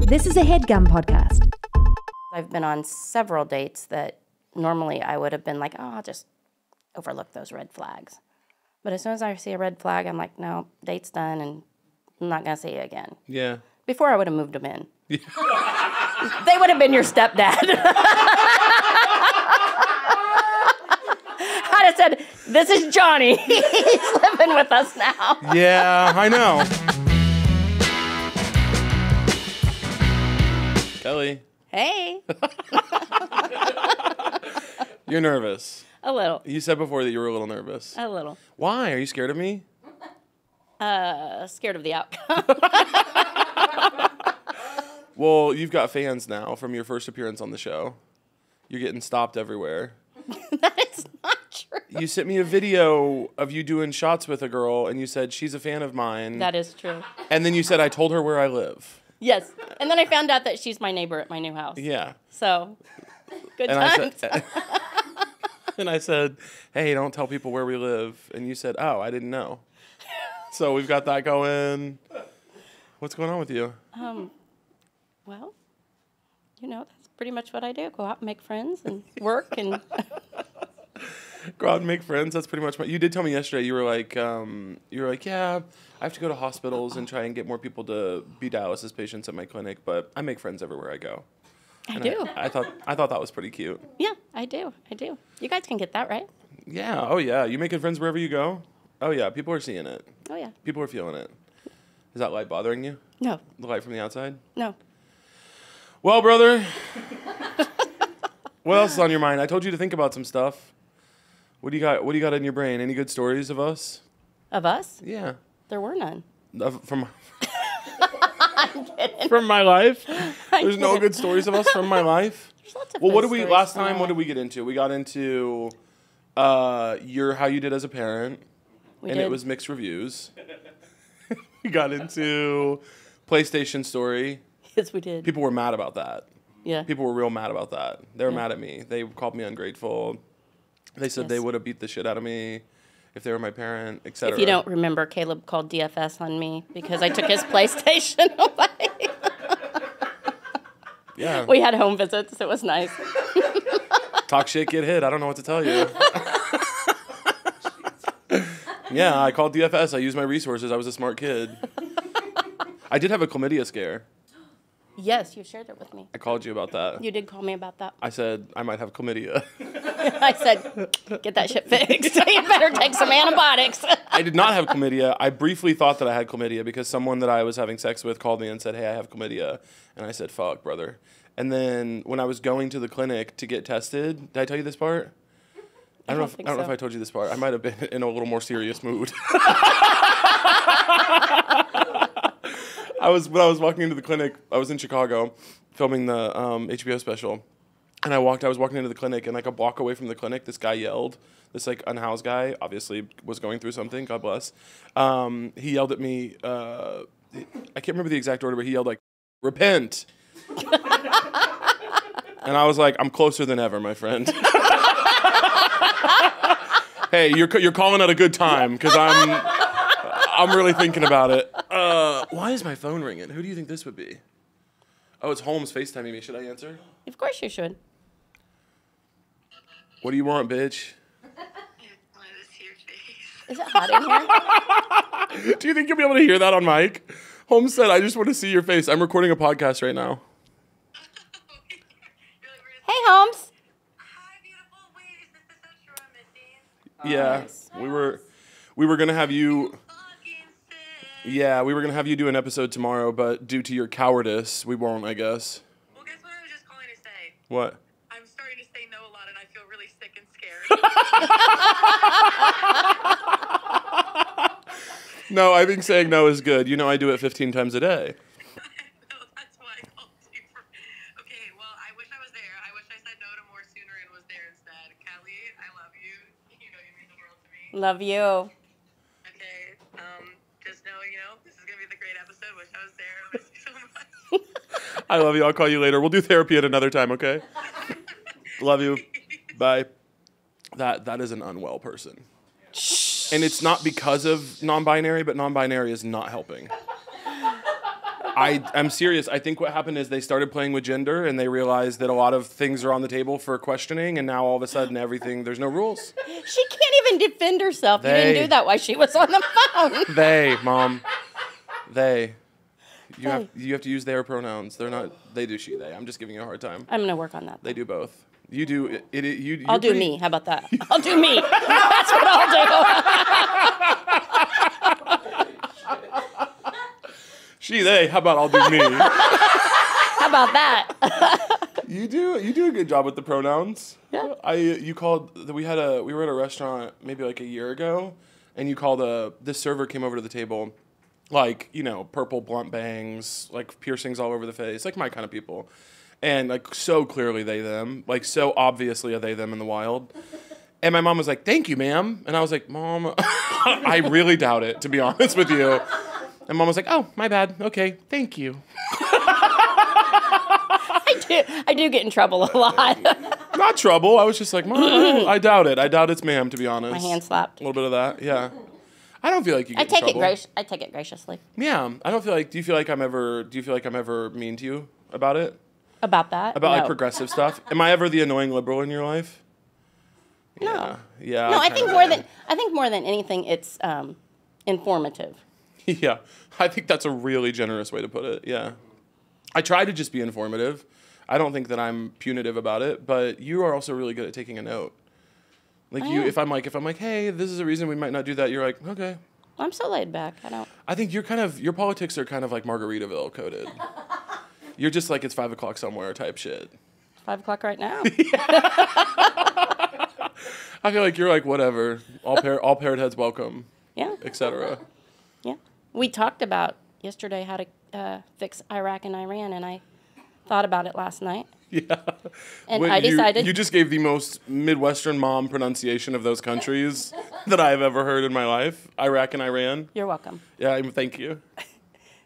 This is a Headgum podcast. I've been on several dates that normally I would have been like, oh, I'll just overlook those red flags. But as soon as I see a red flag, I'm like, no, date's done, and I'm not going to see you again. Yeah. Before I would have moved them in. Yeah. They would have been your stepdad. I'd have said, this is Johnny. He's living with us now. Yeah, I know. Kellie. Hey. You're nervous. A little. You said before that you were a little nervous. A little. Why? Are you scared of me? Scared of the outcome. Well, you've got fans now from your first appearance on the show. You're getting stopped everywhere. That is not true. You sent me a video of you doing shots with a girl, and you said, she's a fan of mine. That is true. And then you said, I told her where I live. Yes. And then I found out that she's my neighbor at my new house. Yeah. So, good and times. And I said, hey, don't tell people where we live. And you said, oh, I didn't know. So we've got that going. What's going on with you? Well, you know, that's pretty much what I do. Go out and make friends and work and... Go out and make friends. That's pretty much what you did tell me yesterday. You were like, yeah, I have to go to hospitals and try and get more people to be dialysis patients at my clinic, but I make friends everywhere I go. I do. I thought that was pretty cute. Yeah, I do. You guys can get that, right? Yeah. Oh yeah. You making friends wherever you go? Oh yeah. People are seeing it. Oh, yeah. People are feeling it. Is that light bothering you? No. The light from the outside? No. Well, brother, what else is on your mind? I told you to think about some stuff. What do you got? What do you got in your brain? Any good stories of us? Of us? Yeah. There were none. From I'm kidding. from my life? I'm There's no kidding. good stories of us from my life? There's lots of Well, what good did we stories. last time? What did we get into? We got into how you did as a parent, We and did. it was mixed reviews. We got into PlayStation story. Yes, we did. People were mad about that. Yeah. People were real mad about that. They were mad at me. They called me ungrateful. They said Yes. they would have beat the shit out of me if they were my parent, etc. If you don't remember, Caleb called DFS on me because I took his PlayStation away. Yeah. We had home visits. It was nice. Talk shit, get hit. I don't know what to tell you. Yeah, I called DFS. I used my resources. I was a smart kid. I did have a chlamydia scare. Yes, you shared it with me. I called you about that. You did call me about that. I said I might have chlamydia. I said, get that shit fixed. You better take some antibiotics. I did not have chlamydia. I briefly thought that I had chlamydia because someone that I was having sex with called me and said, hey, I have chlamydia. And I said, fuck, brother. And then when I was going to the clinic to get tested, did I tell you this part? I don't know if I told you this part. I might have been in a little more serious mood. When I was walking into the clinic, I was in Chicago filming the HBO special. And I was walking into the clinic, and like a block away from the clinic, this guy yelled. This like unhoused guy, obviously was going through something, God bless. He yelled at me, I can't remember the exact order, but he yelled like, repent. And I was like, I'm closer than ever, my friend. Hey, you're calling it a good time, because I'm really thinking about it. Why is my phone ringing? Who do you think this would be? Oh, it's Holmes FaceTiming me. Should I answer? Of course you should. What do you want, bitch? Is it hot in here? Do you think you'll be able to hear that on mic? Holmes said, I just want to see your face. I'm recording a podcast right now. Hey, Holmes. Hi, beautiful. Wait, is this the social I'm missing? Yeah, Nice. we were gonna have you. Fucking sick. Yeah, we were gonna have you do an episode tomorrow, but due to your cowardice, we won't, I guess. Well, guess what I was just calling to say? What? I'm starting to say no a lot, and I feel really sick and scared. No, I think saying no is good. You know I do it 15 times a day. No, that's why I called you. Okay, well, I wish I was there. I wish I said no to more sooner and was there instead. Kellie, I love you. You know you mean the world to me. Love you. Okay, just know, this is going to be the great episode. Wish I was there. I miss you so much. I love you. I'll call you later. We'll do therapy at another time, okay? Love you. Bye. That is an unwell person. And it's not because of non-binary, but non-binary is not helping. I'm serious. I think what happened is they started playing with gender and they realized that a lot of things are on the table for questioning, and now all of a sudden there's no rules. She can't even defend herself. You didn't do that while she was on the phone. They, Mom. They. You have to use their pronouns. They're not. They do she. They. I'm just giving you a hard time. I'm gonna work on that. They do both. You do it. You. I'll do me. How about that? I'll do me. That's what I'll do. She. They. How about I'll do me? How about that? You do a good job with the pronouns. Yeah. We were at a restaurant maybe like a year ago, and you called this server came over to the table, like, you know, purple blunt bangs, like piercings all over the face, like my kind of people. And like so clearly they them, like so obviously a they them in the wild. And my mom was like, "Thank you, ma'am." And I was like, "Mom, I really doubt it, to be honest with you." And Mom was like, "Oh, my bad. Okay, thank you." I do get in trouble a lot. Not trouble. I was just like, "Mom, I doubt it. I doubt it's ma'am, to be honest." My hand slapped. A little bit of that, yeah. I don't feel like you get I take in trouble. I take it graciously. Yeah, I don't feel like. Do you feel like I'm ever mean to you about it? About that? About like No. progressive stuff? Am I ever the annoying liberal in your life? No. Yeah. No, I think more than anything, it's informative. Yeah, I think that's a really generous way to put it. Yeah, I try to just be informative. I don't think that I'm punitive about it, but you are also really good at taking a note. Like if I'm like, hey, this is a reason we might not do that. You're like, okay. I'm so laid back. I think your politics are kind of like Margaritaville coded. You're just like, it's 5 o'clock somewhere type shit. 5 o'clock right now. I feel like you're like, whatever. All paired heads welcome. Yeah. Etc. Yeah. We talked about yesterday how to fix Iraq and Iran, and I thought about it last night. Yeah. And I decided... You just gave the most Midwestern mom pronunciation of those countries that I've ever heard in my life. Iraq and Iran. You're welcome. Yeah, thank you.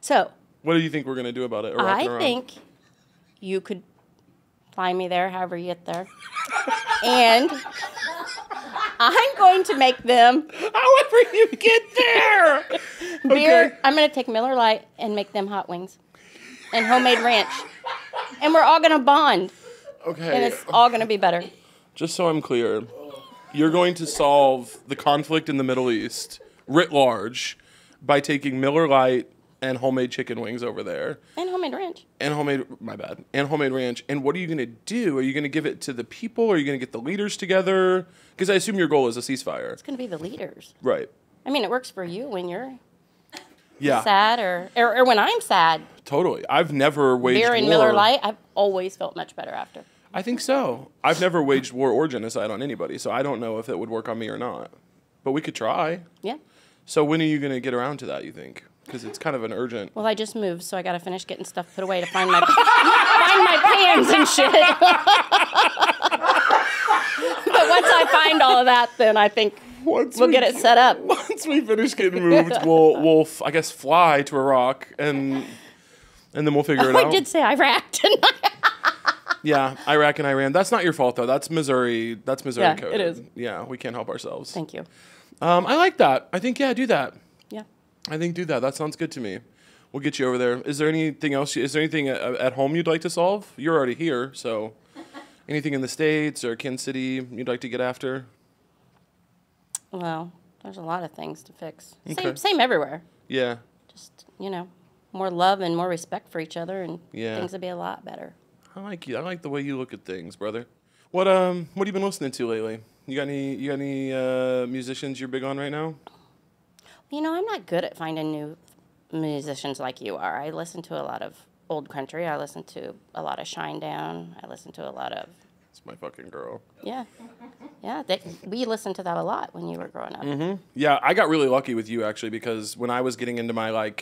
So... What do you think we're going to do about it? I think you could fly me there however you get there. And I'm going to make them... However you get there! beer. Okay. I'm going to take Miller Lite and make them hot wings. And homemade ranch. And we're all going to bond. Okay. And it's all going to be better. Just so I'm clear, you're going to solve the conflict in the Middle East writ large by taking Miller Lite and homemade chicken wings over there. And homemade ranch. And homemade ranch. And what are you going to do? Are you going to give it to the people? Or are you going to get the leaders together? Because I assume your goal is a ceasefire. It's going to be the leaders. Right. I mean, it works for you when you're sad or when I'm sad. Totally. I've never waged war. Beer and Miller Lite, I've always felt much better after. I think so. I've never waged war or genocide on anybody, so I don't know if it would work on me or not. But we could try. Yeah. So when are you going to get around to that, you think? Because it's kind of an urgent... Well, I just moved, so I got to finish getting stuff put away to find my pans and shit. But once I find all of that, then I think we'll get it set up. Once we finish getting moved, we'll I guess, fly to Iraq, and then we'll figure it out. I did say Iraq, didn't I? Yeah, Iraq and Iran. That's not your fault, though. That's Missouri. That's Missouri Yeah, coded. it is. Yeah, we can't help ourselves. Thank you. I like that. I think, do that. Yeah. I think do that. That sounds good to me. We'll get you over there. Is there anything else? Is there anything at home you'd like to solve? You're already here, so anything in the States or Kansas City you'd like to get after? Well, there's a lot of things to fix. Okay. Same everywhere. Yeah. Just, more love and more respect for each other, and Yeah. things would be a lot better. I like you. I like the way you look at things, brother. What have you been listening to lately? You got any musicians you're big on right now? I'm not good at finding new musicians like you are. I listen to a lot of old country. I listen to a lot of Shinedown. I listen to a lot of... It's my fucking girl. Yeah. Yeah, we listened to that a lot when you were growing up. Mm-hmm. Yeah, I got really lucky with you, actually, because when I was getting into my,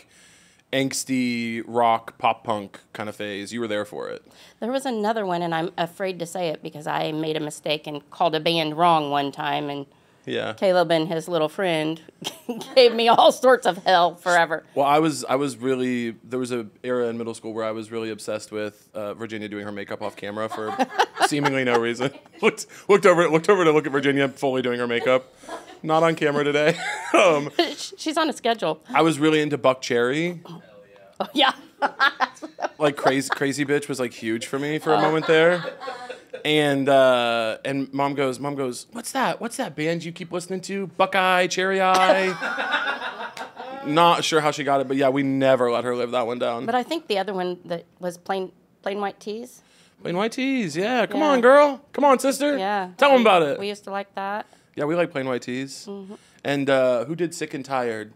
angsty rock, pop punk kind of phase, you were there for it. There was another one, and I'm afraid to say it because I made a mistake and called a band wrong one time, and yeah. Caleb and his little friend gave me all sorts of hell forever. Well, I was really, there was an era in middle school where I was really obsessed with Virginia doing her makeup off camera for seemingly no reason. Looked over to look at Virginia fully doing her makeup. Not on camera today. She's on a schedule. I was really into Buck Cherry. Oh, yeah. like crazy bitch was like huge for me for a moment there. And mom goes, what's that band you keep listening to? Buckeye, Cherry Eye. Not sure how she got it, but yeah, we never let her live that one down. But I think the other one that was plain white tees. Plain white tees, yeah. Come on, girl. Come on, sister. Yeah. Tell them about it. We used to like that. Yeah, we like plain white tees. Mm-hmm. And who did Sick and Tired?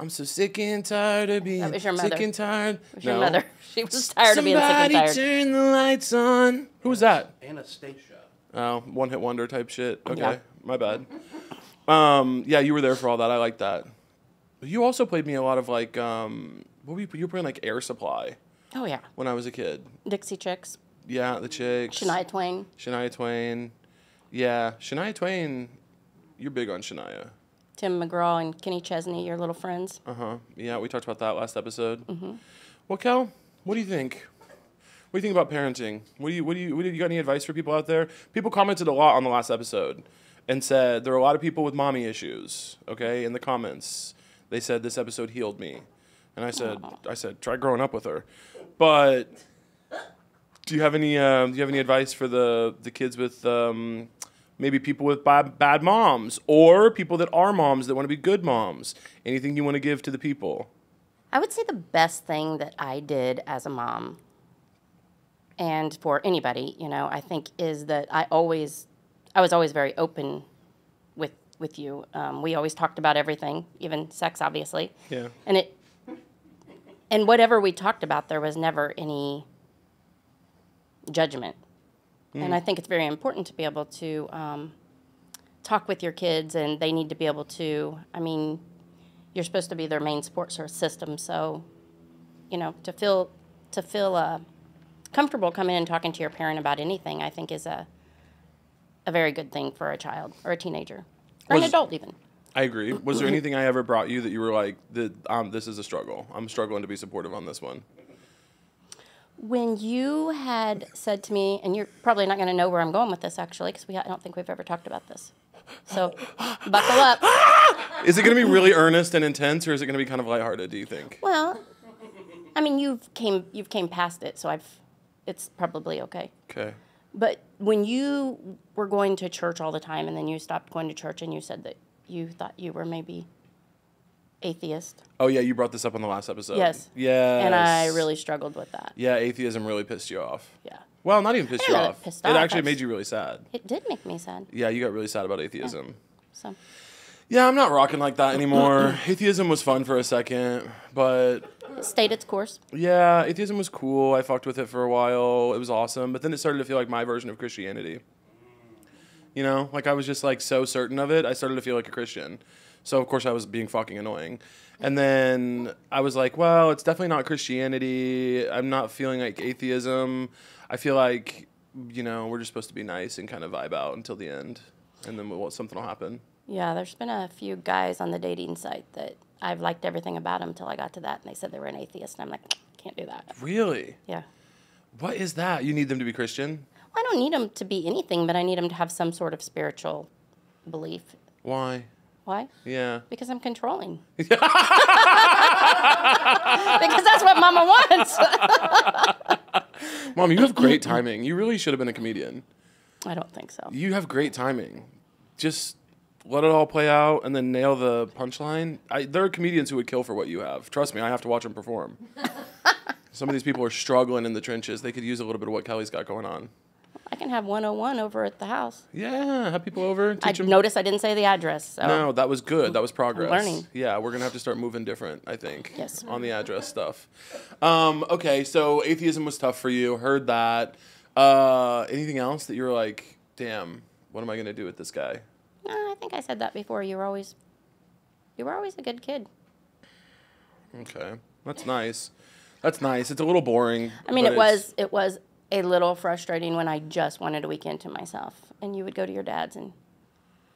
I'm so sick and tired of being That was your mother. sick and tired. It was your mother. She was tired of being sick and tired. Somebody turn the lights on. Who was that? Anastasia. Oh, one-hit wonder type shit. Okay, Yeah. my bad. Yeah, you were there for all that. I like that. You also played me a lot of like, you were playing like Air Supply Oh, yeah. when I was a kid. Dixie Chicks. Yeah, the Chicks. Shania Twain. Shania Twain. Yeah, Shania Twain. You're big on Shania. Tim McGraw and Kenny Chesney, your little friends. Yeah, we talked about that last episode. Mm-hmm. Well, Kel, what do you think? What do you think about parenting? What do you got any advice for people out there? People commented a lot on the last episode and said there are a lot of people with mommy issues. Okay, in the comments, they said this episode healed me, and I said try growing up with her. But do you have any advice for the kids with maybe people with bad moms or people that are moms that want to be good moms? Anything you want to give to the people? I would say the best thing that I did as a mom, and for anybody, I think is that I was always very open with you. We always talked about everything, even sex, obviously. Yeah. And whatever we talked about, there was never any judgment. And I think it's very important to be able to talk with your kids, and they need to be able to, you're supposed to be their main support system, so, to feel comfortable coming in and talking to your parent about anything, I think is a very good thing for a child or a teenager, or an adult even. I agree. Was there anything I ever brought you that you were like, this is a struggle? I'm struggling to be supportive on this one. When you had said to me, and you're probably not going to know where I'm going with this, actually, because I don't think we've ever talked about this. So, buckle up. Is it going to be really earnest and intense, or is it going to be kind of lighthearted, do you think? Well, you've came past it, so it's probably okay. Okay. But when you were going to church all the time, and then you stopped going to church, and you said that you thought you were maybe atheist. Oh, yeah, you brought this up on the last episode. Yes. Yes. And I really struggled with that. Yeah, atheism really pissed you off. Yeah. Well, not even pissed you off. Pissed It off. actually made you really sad. It did make me sad. Yeah, you got really sad about atheism. Yeah. So. Yeah, I'm not rocking like that anymore. Atheism was fun for a second, but It stayed its course. yeah, atheism was cool. I fucked with it for a while. It was awesome, but then it started to feel like my version of Christianity. Like I was just like so certain of it, I started to feel like a Christian. So of course I was being fucking annoying. And then I was like, well, it's definitely not Christianity. I'm not feeling like atheism. I feel like, we're just supposed to be nice and kind of vibe out until the end. And then something will happen. Yeah, there's been a few guys on the dating site that I've liked everything about them until I got to that, and they said they were an atheist, and I'm like, can't do that. Really? Yeah. What is that? You need them to be Christian? Well, I don't need them to be anything, but I need them to have some sort of spiritual belief. Why? Why? Yeah. Because I'm controlling. Because that's what Mama wants. Mom, you have great timing. You really should have been a comedian. I don't think so. You have great timing. Just let it all play out and then nail the punchline. There are comedians who would kill for what you have. Trust me, I have to watch them perform. Some of these people are struggling in the trenches. They could use a little bit of what Kelly's got going on. I can have 101 over at the house. Yeah, have people over. I noticed I didn't say the address. So. No, that was good. That was progress. I'm learning. Yeah, we're going to have to start moving different, I think. Yes. On the address stuff. Okay, so atheism was tough for you. Heard that. Anything else that you were like, damn, what am I going to do with this guy? No, I think I said that before. You were always a good kid. Okay, that's nice. That's nice. It's a little boring. It was a little frustrating when I just wanted a weekend to myself, and you would go to your dad's, and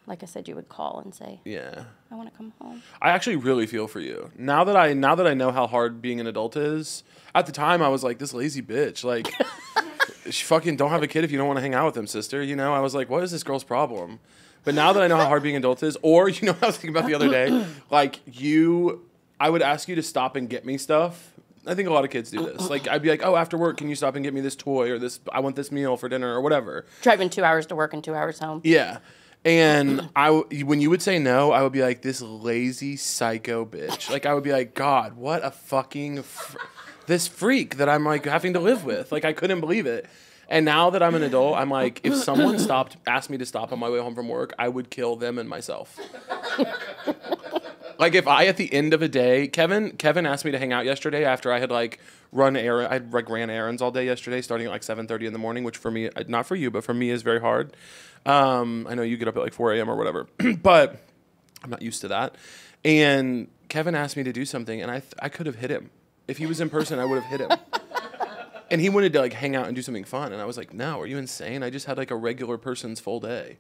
like I said, you would call and say, yeah, I want to come home. I actually really feel for you. Now that I know how hard being an adult is, at the time I was like, this lazy bitch. Like, she fucking don't have a kid if you don't want to hang out with him, sister. I was like, what is this girl's problem? But now that I know how hard being an adult is, or, I was thinking about the other day, like I would ask you to stop and get me stuff I think a lot of kids do this. Like, I'd be like, oh, after work, can you stop and get me this toy or this? I want this meal for dinner or whatever. Driving 2 hours to work and 2 hours home. Yeah. And when you would say no, I would be like, this lazy psycho bitch. Like, I would be like, God, what a fucking this freak that I'm like having to live with. Like, I couldn't believe it. And now that I'm an adult, I'm like, if someone asked me to stop on my way home from work, I would kill them and myself. Like, if I, at the end of a day, Kevin asked me to hang out yesterday after I had, like, ran errands all day yesterday, starting at, like, 7:30 in the morning, which for me, not for you, but for me is very hard. I know you get up at, like, 4 a.m. or whatever, but I'm not used to that. And Kevin asked me to do something, and I could have hit him. If he was in person, I would have hit him. And he wanted to, like, hang out and do something fun, and I was like, no, are you insane? I just had, like, a regular person's full day.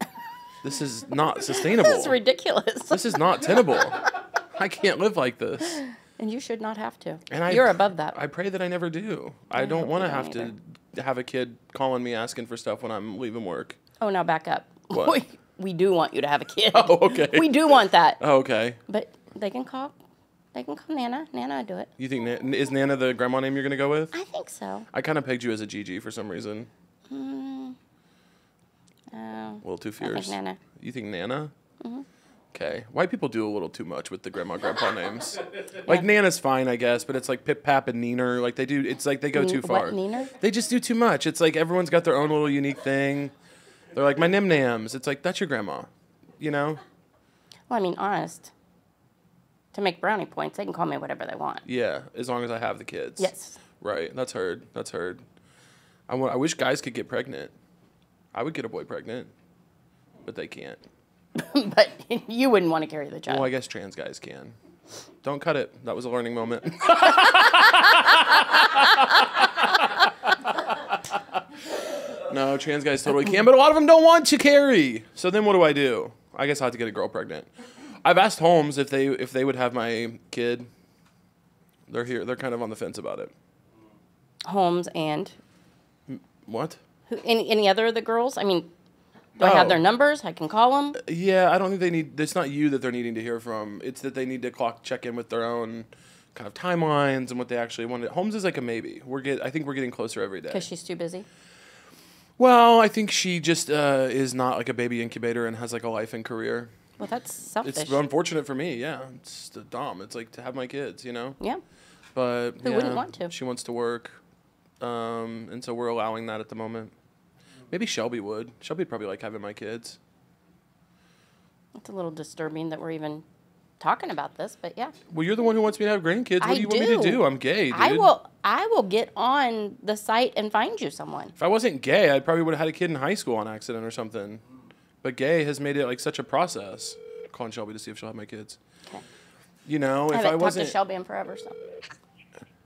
This is not sustainable. This is ridiculous. This is not tenable. I can't live like this. And you should not have to. And You're above that. I pray that I never do. I don't want to have to have a kid calling me asking for stuff when I'm leaving work. Oh, now back up. What? We do want you to have a kid. Oh, okay. We do want that. Oh, okay. But they can call Nana. Nana would do it. You think is Nana the grandma name you're gonna go with? I think so. I kind of pegged you as a Gigi for some reason. A little too fierce. I think Nana. You think Nana? Mm-hmm. Okay. White people do a little too much with the grandpa names. Like, Nana's fine, I guess, but it's like Pip Pap and Neener. Like, they do. It's like they go too far. What, Neener? They just do too much. It's like everyone's got their own little unique thing. They're like, my Nim Nams. It's like, that's your grandma. You know? Well, I mean, honest. To make brownie points, they can call me whatever they want. Yeah, as long as I have the kids. Yes. Right. That's heard. I wish guys could get pregnant. I would get a boy pregnant, but they can't. But you wouldn't want to carry the child. Well, I guess trans guys can. Don't cut it. That was a learning moment. No, trans guys totally can, but a lot of them don't want to carry. So then what do? I guess I have to get a girl pregnant. I've asked Holmes if they would have my kid. They're here. They're kind of on the fence about it. Holmes and What? any other of the girls? I mean, do I have their numbers? I can call them. Yeah, I don't think they need. It's not you that they're needing to hear from. It's that they need to check in with their own kind of timelines and what they actually wanted. Holmes is like a maybe. I think we're getting closer every day. Because she's too busy. Well, I think she just is not like a baby incubator and has like a life and career. Well, that's selfish. It's unfortunate for me. Yeah, it's dumb. It's like to have my kids, you know. Yeah. But who wouldn't want to? She wants to work, and so we're allowing that at the moment. Maybe Shelby would. Shelby'd probably like having my kids. It's a little disturbing that we're even talking about this, but yeah. Well, you're the one who wants me to have grandkids. What do you want me to do? I'm gay, dude. I will get on the site and find you someone. If I wasn't gay, I probably would have had a kid in high school on accident or something. But gay has made it like such a process. I'm calling Shelby to see if she'll have my kids. Okay. You know, I if I haven't wasn't talked to Shelby in forever, so.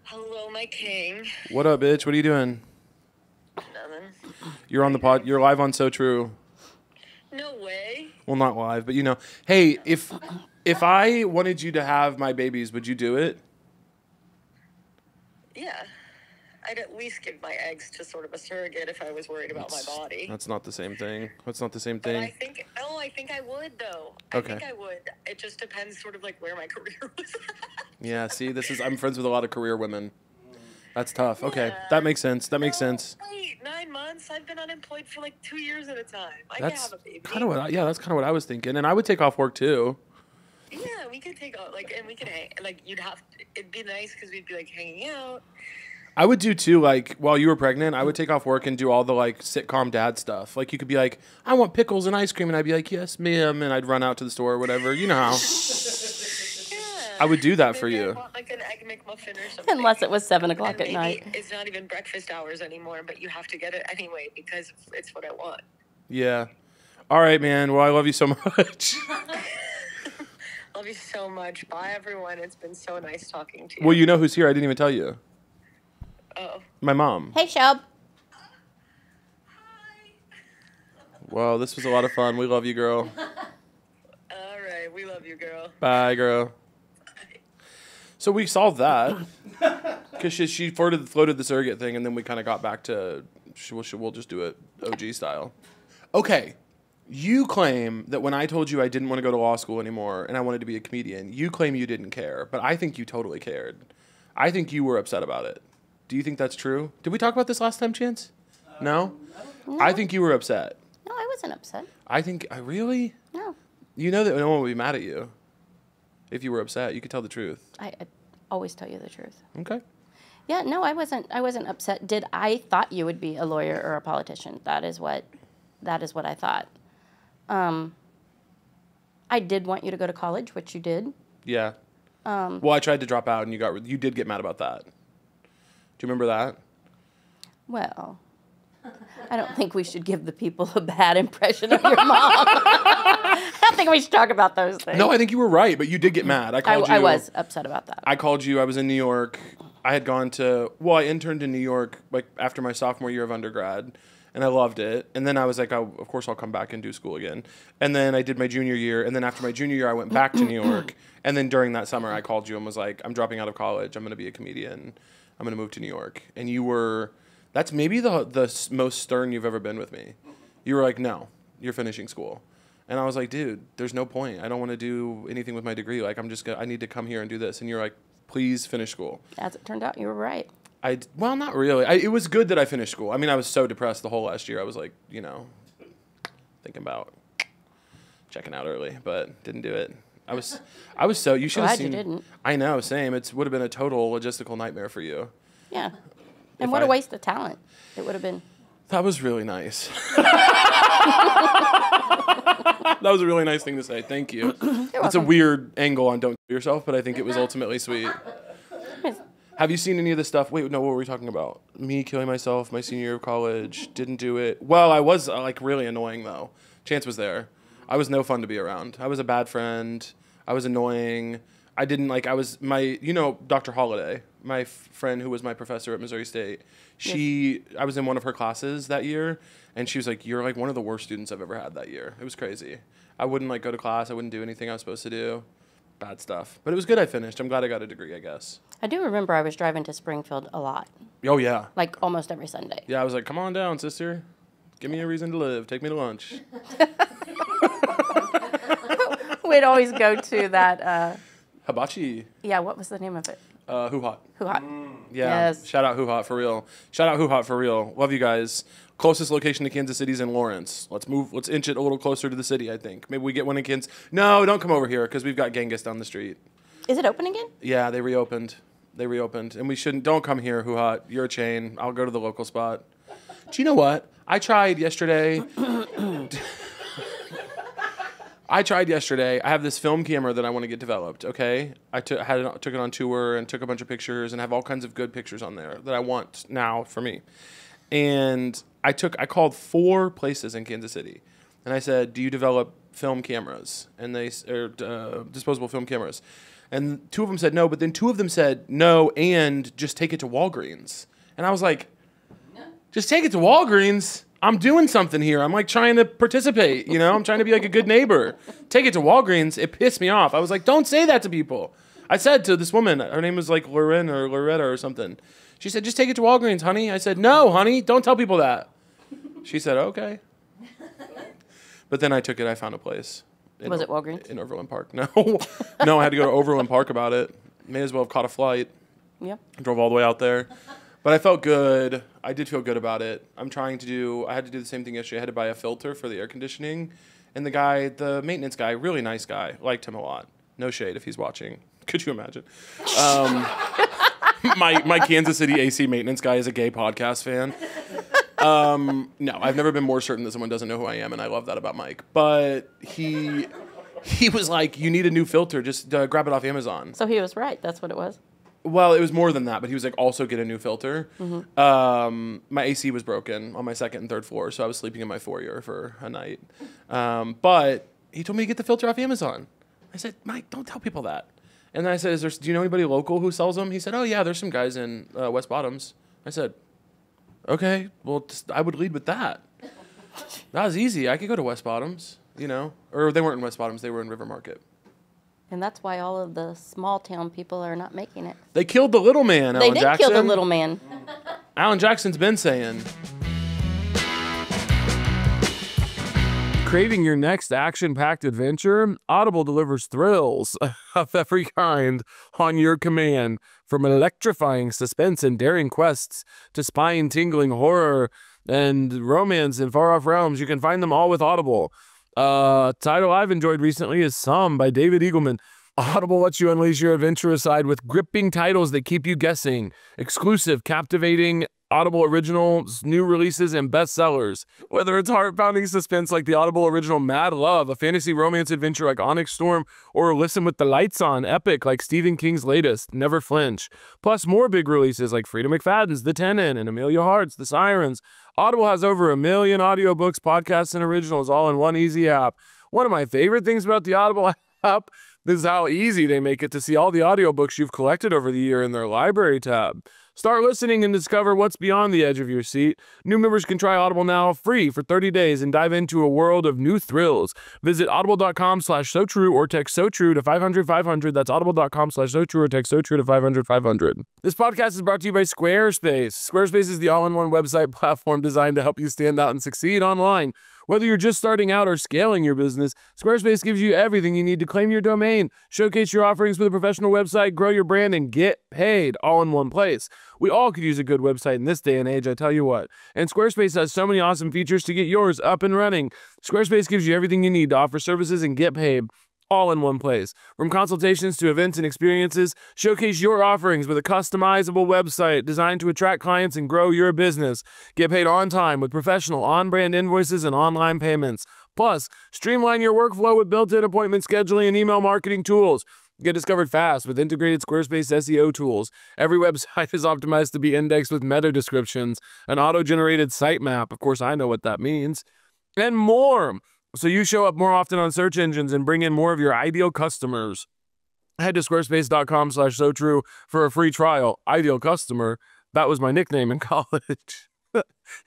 Hello, my king. What up, bitch? What are you doing? Nothing. You're on the pod. You're live on So True. No way. Well, not live, but you know. Hey, if I wanted you to have my babies, would you do it? Yeah. I'd at least give my eggs to sort of a surrogate if I was worried about my body. That's not the same thing. That's not the same But thing. I think I would, though. Okay. I think I would. It just depends sort of like where my career was. Yeah, see, I'm friends with a lot of career women. That's tough. Okay, Yeah. that makes sense. That makes sense. Wait, 9 months? I've been unemployed for like 2 years at a time. I That's can have a baby. kind of that's kind of what I was thinking. And I would take off work too. Yeah, we could take out, like, and we could hang, like, it'd be nice because we'd be, like, hanging out. I would do too, like, while you were pregnant, I would take off work and do all the, like, sitcom dad stuff. Like, you could be like, I want pickles and ice cream, and I'd be like, yes, ma'am, and I'd run out to the store or whatever. You know how. Yeah. I would do that for Maybe you. I want, like, an Egg McMuffin or something. Unless it was 7 And o'clock at maybe night. it's not even breakfast hours anymore, but you have to get it anyway because it's what I want. Yeah. All right, man. Well, I love you so much. Love you so much. Bye, everyone. It's been so nice talking to you. Well, you know who's here. I didn't even tell you. Oh. My mom. Hey, Shelb. Well, this was a lot of fun. We love you, girl. All right. We love you, girl. Bye, girl. So we solved that because she floated the surrogate thing, and then we kind of got back to we'll just do it OG style. Okay, you claim that when I told you I didn't want to go to law school anymore and I wanted to be a comedian, you claim you didn't care, but I think you totally cared. I think you were upset about it. Do you think that's true? Did we talk about this last time, Chance? No? I think you were upset. No, I wasn't upset. I think, really? No. You know that no one would be mad at you if you were upset. You could tell the truth. I always tell you the truth. Okay. Yeah, no, I wasn't upset. Did I thought you would be a lawyer or a politician? That is what I thought. I did want you to go to college, which you did. Yeah. Well, I tried to drop out, and you did get mad about that. Do you remember that? Well, I don't think we should give the people a bad impression of your mom. I don't think we should talk about those things. No, I think you were right, but you did get mad. I was upset about that. I called you. I was in New York. I had gone to, I interned in New York like after my sophomore year of undergrad, and I loved it. And then I was like, of course I'll come back and do school again. And then I did my junior year, and then after my junior year, I went back to New York. And then during that summer, I called you and was like, I'm dropping out of college. I'm going to be a comedian. I'm going to move to New York. And you were, that's maybe the most stern you've ever been with me. You were like, no, you're finishing school. And I was like, dude, there's no point. I don't want to do anything with my degree. Like, I need to come here and do this. And you're like, please finish school. As it turned out, you were right. Well, not really. It was good that I finished school. I mean, I was so depressed the whole last year. I was like, thinking about checking out early, but didn't do it. I was so, you should have seen. Glad you didn't. I know, same. It would have been a total logistical nightmare for you. Yeah. And what a waste of talent it would have been. That was really nice. That was a really nice thing to say. Thank you. It's a weird angle on don't kill yourself, but I think it was ultimately sweet. Have you seen any of this stuff? Wait, no, what were we talking about? Me killing myself my senior year of college. Didn't do it. Well, I was really annoying though. Chance was there. I was no fun to be around. I was a bad friend. I was annoying. I didn't I was Dr. Holiday, my friend who was my professor at Missouri State. I was in one of her classes that year, and she was like, you're like one of the worst students I've ever had that year. It was crazy. I wouldn't go to class. I wouldn't do anything I was supposed to do. Bad stuff. But it was good I finished. I'm glad I got a degree, I guess. I do remember I was driving to Springfield a lot. Oh, yeah. Almost every Sunday. Yeah, I was like, come on down, sister. Give me a reason to live. Take me to lunch. We'd always go to that... Hibachi. Yeah, what was the name of it? Hoo Hot. Hoo Hot. Yeah. Yes. Shout out Hoo Hot for real. Shout out Hoo Hot for real. Love you guys. Closest location to Kansas City is in Lawrence. Let's inch it a little closer to the city, I think. Maybe we get one in Kansas. No, don't come over here because we've got Genghis down the street. Is it open again? Yeah, they reopened. And we shouldn't, don't come here, Hoo Hot. You're a chain. I'll go to the local spot. Do you know what? I tried yesterday. I have this film camera that I want to get developed, okay? I took it on tour and took a bunch of pictures and have all kinds of good pictures on there that I want now for me. And I called 4 places in Kansas City. And I said, do you develop film cameras? And disposable film cameras. And 2 of them said no, but then 2 of them said no and just take it to Walgreens. And I was like, just take it to Walgreens? I'm doing something here. I'm trying to participate, I'm trying to be a good neighbor. Take it to Walgreens. It pissed me off. I was like, don't say that to people. I said to this woman, her name was Loren or Loretta or something. She said, just take it to Walgreens, honey. I said, no, honey, don't tell people that. She said, okay. But then I took it. I found a place. Was it Walgreens? In Overland Park. No. No, I had to go to Overland Park about it. May as well have caught a flight. Yep. Drove all the way out there. But I felt good. I did feel good about it. I had to do the same thing yesterday. I had to buy a filter for the air conditioning. And the maintenance guy, really nice guy, liked him a lot. No shade if he's watching. Could you imagine? My Kansas City AC maintenance guy is a gay podcast fan. No, I've never been more certain that someone doesn't know who I am, and I love that about Mike. But he was like, you need a new filter. Just grab it off Amazon. So he was right. That's what it was. Well, it was more than that, but he was like, also get a new filter. Mm-hmm. My AC was broken on my 2nd and 3rd floor, so I was sleeping in my foyer for a night. But he told me to get the filter off Amazon. I said, Mike, don't tell people that. And then I said, do you know anybody local who sells them? He said, oh, yeah, there's some guys in West Bottoms. I said, okay, well, I would lead with that. That was easy. I could go to West Bottoms, Or they weren't in West Bottoms. They were in River Market. And that's why all of the small town people are not making it. They killed the little man, Alan Jackson. They did kill the little man. Alan Jackson's been saying. Craving your next action-packed adventure? Audible delivers thrills of every kind on your command. From electrifying suspense and daring quests to spine-tingling horror and romance in far-off realms, you can find them all with Audible. Title I've enjoyed recently is Some by David Eagleman. Audible lets you unleash your adventurous side with gripping titles that keep you guessing. Exclusive, captivating Audible originals, new releases, and bestsellers. Whether it's heart-pounding suspense like the Audible original Mad Love, a fantasy romance adventure like Onyx Storm, or Listen with the Lights On, epic like Stephen King's latest, Never Flinch. Plus more big releases like Frida McFadden's The Tenant and Amelia Hart's The Sirens. Audible has over 1 million audiobooks, podcasts, and originals all in one easy app. One of my favorite things about the Audible app is how easy they make it to see all the audiobooks you've collected over the year in their library tab. Start listening and discover what's beyond the edge of your seat. New members can try Audible now free for 30 days and dive into a world of new thrills. Visit audible.com/SoTrue or text SoTrue to 500-500. That's audible.com/SoTrue or text SoTrue to 500-500. This podcast is brought to you by Squarespace. Squarespace is the all-in-one website platform designed to help you stand out and succeed online. Whether you're just starting out or scaling your business, Squarespace gives you everything you need to claim your domain, showcase your offerings with a professional website, grow your brand, and get paid all in one place. We all could use a good website in this day and age, I tell you what. And Squarespace has so many awesome features to get yours up and running. Squarespace gives you everything you need to offer services and get paid all in one place. From consultations to events and experiences, showcase your offerings with a customizable website designed to attract clients and grow your business. Get paid on time with professional on-brand invoices and online payments. Plus, streamline your workflow with built-in appointment scheduling and email marketing tools. Get discovered fast with integrated Squarespace SEO tools. Every website is optimized to be indexed with meta descriptions, an auto-generated sitemap, of course I know what that means, and more. So you show up more often on search engines and bring in more of your ideal customers. Head to squarespace.com/SoTrue for a free trial. Ideal customer, that was my nickname in college.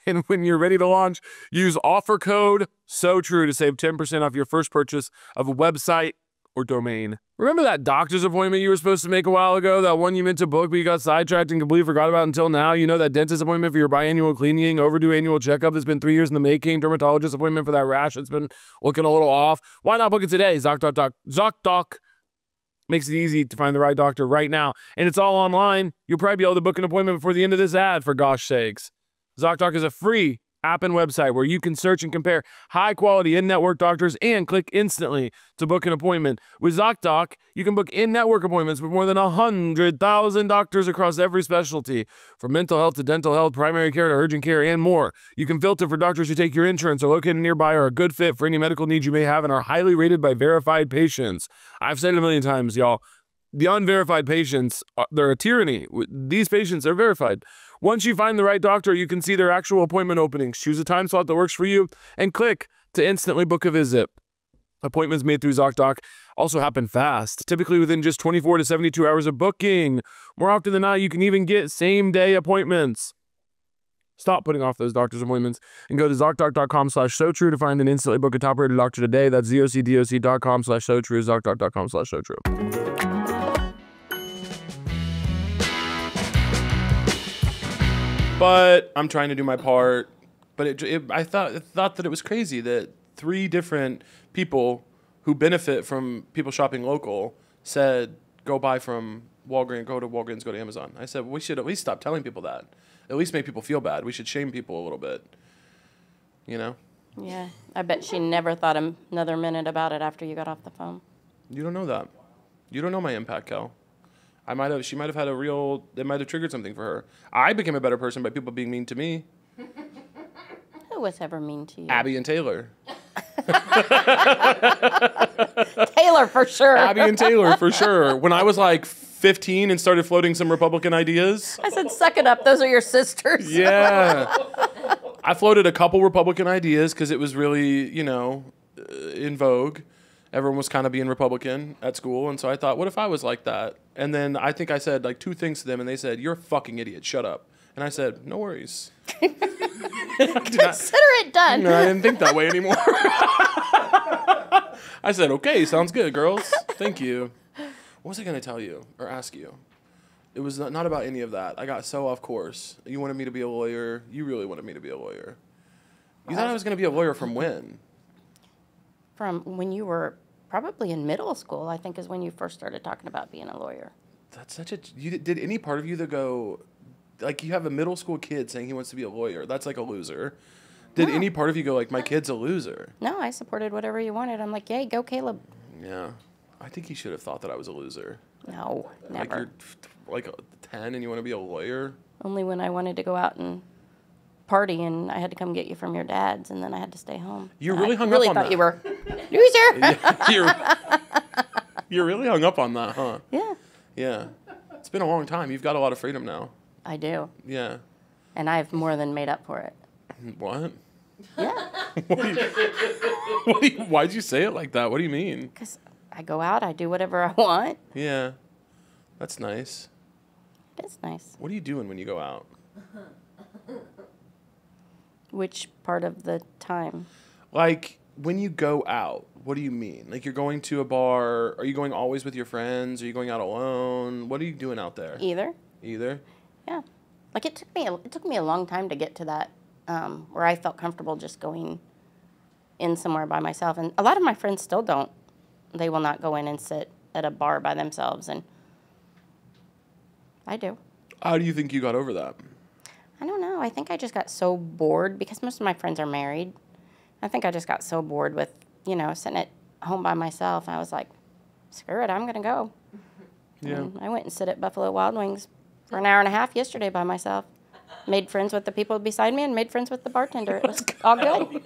And when you're ready to launch, use offer code SoTrue to save 10% off your first purchase of a website or domain. Remember that doctor's appointment you were supposed to make a while ago? That one you meant to book but you got sidetracked and completely forgot about until now? You know, that dentist appointment for your biannual cleaning, overdue annual checkup that's been 3 years in the making, dermatologist appointment for that rash that's been looking a little off? Why not book it today? ZocDoc makes it easy to find the right doctor right now. And it's all online. You'll probably be able to book an appointment before the end of this ad, for gosh sakes. ZocDoc is a free app and website where you can search and compare high-quality in-network doctors and click instantly to book an appointment. With ZocDoc, you can book in-network appointments with more than 100,000 doctors across every specialty, from mental health to dental health, primary care to urgent care, and more. You can filter for doctors who take your insurance, are located nearby, are a good fit for any medical needs you may have, and are highly rated by verified patients. I've said it a million times, y'all. The unverified patients, they're a tyranny. These patients are verified. Once you find the right doctor, you can see their actual appointment openings. Choose a time slot that works for you and click to instantly book a visit. Appointments made through ZocDoc also happen fast, typically within just 24 to 72 hours of booking. More often than not, you can even get same-day appointments. Stop putting off those doctor's appointments and go to ZocDoc.com/SoTrue to find and instantly book a top-rated doctor today. That's ZocDoc.com/SoTrue, ZocDoc.com/SoTrue. But I'm trying to do my part. But I thought that it was crazy that 3 different people who benefit from people shopping local said, go buy from Walgreens, go to Walgreens, go to Amazon. I said, we should at least stop telling people that. At least make people feel bad. We should shame people a little bit. You know? Yeah. I bet she never thought another minute about it after you got off the phone. You don't know that. You don't know my impact, Kel. She might have had it might have triggered something for her. I became a better person by people being mean to me. Who was ever mean to you? Abby and Taylor. Taylor, for sure. Abby and Taylor, for sure. When I was like 15 and started floating some Republican ideas. I said, suck it up. Those are your sisters. Yeah. I floated a couple Republican ideas because it was really, in vogue. Everyone was kind of being Republican at school. And so I thought, what if I was like that? And then I think I said like 2 things to them. And they said, you're a fucking idiot. Shut up. And I said, no worries. Consider it done. No, I didn't think that way anymore. I said, okay, sounds good, girls. Thank you. What was I going to tell you or ask you? It was not about any of that. I got so off course. You wanted me to be a lawyer. You really wanted me to be a lawyer. You thought I was going to be a lawyer from when? From when you were probably in middle school, I think, is when you first started talking about being a lawyer. That's such a. Did any part of you that go, like, you have a middle school kid saying he wants to be a lawyer? That's like a loser. Did any part of you go, like, my kid's a loser? No, I supported whatever you wanted. I'm like, yay, go Caleb. Yeah. I think he should have thought that I was a loser. No, Like, never. you're like 10 and you want to be a lawyer? Only when I wanted to go out and party and I had to come get you from your dad's and then I had to stay home. You And really I hung really up on thought that. you were loser. You're really hung up on that, huh? Yeah, Yeah. It's been a long time. You've got a lot of freedom now. I do. Yeah. And I've more than made up for it. What? Yeah, Why'd you say it like that? What do you mean? because I go out, I do whatever I want. Yeah. That's nice. It's nice. What are you doing when you go out? Which part of the time? Like, when you go out, what do you mean? Like, you're going to a bar. Are you going always with your friends? Are you going out alone? What are you doing out there? Either. Either? Yeah. Like it took me a long time to get to that where I felt comfortable just going in somewhere by myself. And a lot of my friends still don't. They will not go in and sit at a bar by themselves. And I do. How do you think you got over that? I don't know. I think I just got so bored because most of my friends are married. I think I just got so bored with, sitting at home by myself. I was like, screw it, I'm going to go. Yeah. And I went and sit at Buffalo Wild Wings for an hour and a half yesterday by myself. Made friends with the people beside me and made friends with the bartender. It was all good.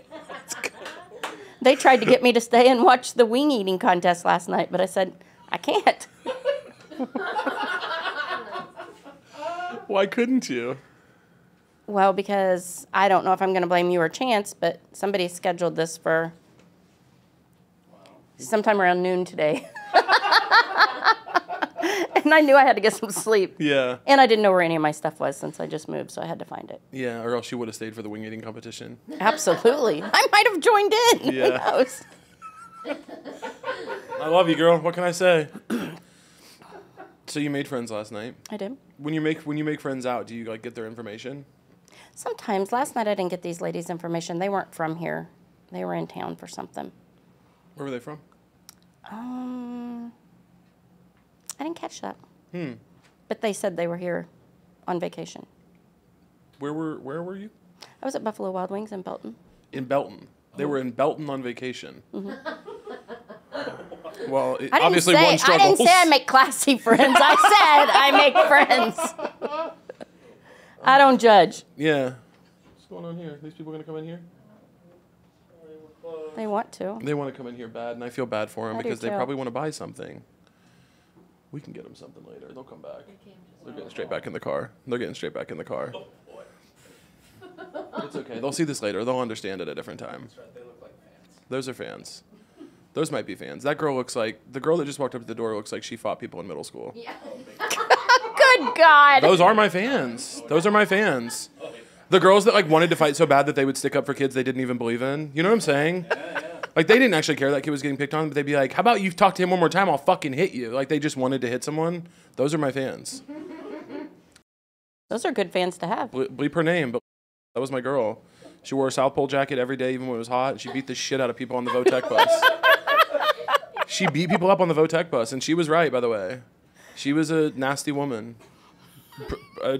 They tried to get me to stay and watch the wing eating contest last night, but I said, I can't. Why couldn't you? Well, because I don't know if I'm going to blame you or Chance, but somebody scheduled this for sometime around noon today. And I knew I had to get some sleep. Yeah. And I didn't know where any of my stuff was since I just moved, so I had to find it. Yeah, or else you would have stayed for the wing eating competition. Absolutely. I might have joined in. Yeah. Who knows? I love you, girl. What can I say? So you made friends last night. I did. When you make friends out, do you like get their information? Sometimes. Last night I didn't get these ladies' information. They weren't from here. They were in town for something. Where were they from? I didn't catch that. But they said they were here on vacation. Where were you? I was at Buffalo Wild Wings in Belton. In Belton. They were in Belton on vacation. Well, obviously one struggles. I didn't say I make classy friends. I said I make friends. I don't judge. Yeah. What's going on here? These people going to come in here? They want to. They want to come in here bad, and I feel bad for them I do because they too. probably want to buy something. We can get them something later. They'll come back. They're getting straight back in the car. It's okay. They'll see this later. They'll understand it at a different time. They look like fans. Those are fans. Those might be fans. That girl looks like, the girl that just walked up to the door looks like she fought people in middle school. Yeah. Good God. Those are my fans. The girls that like wanted to fight so bad that they would stick up for kids they didn't even believe in. You know what I'm saying? Like, they didn't actually care that kid was getting picked on, but they'd be like, how about you talk to him one more time, I'll fucking hit you. Like, they just wanted to hit someone. Those are my fans. Those are good fans to have. Bleep her name, but that was my girl. She wore a South Pole jacket every day, even when it was hot, and she beat the shit out of people on the Votech bus. She beat people up on the Votech bus, and she was right, by the way. She was a nasty woman. How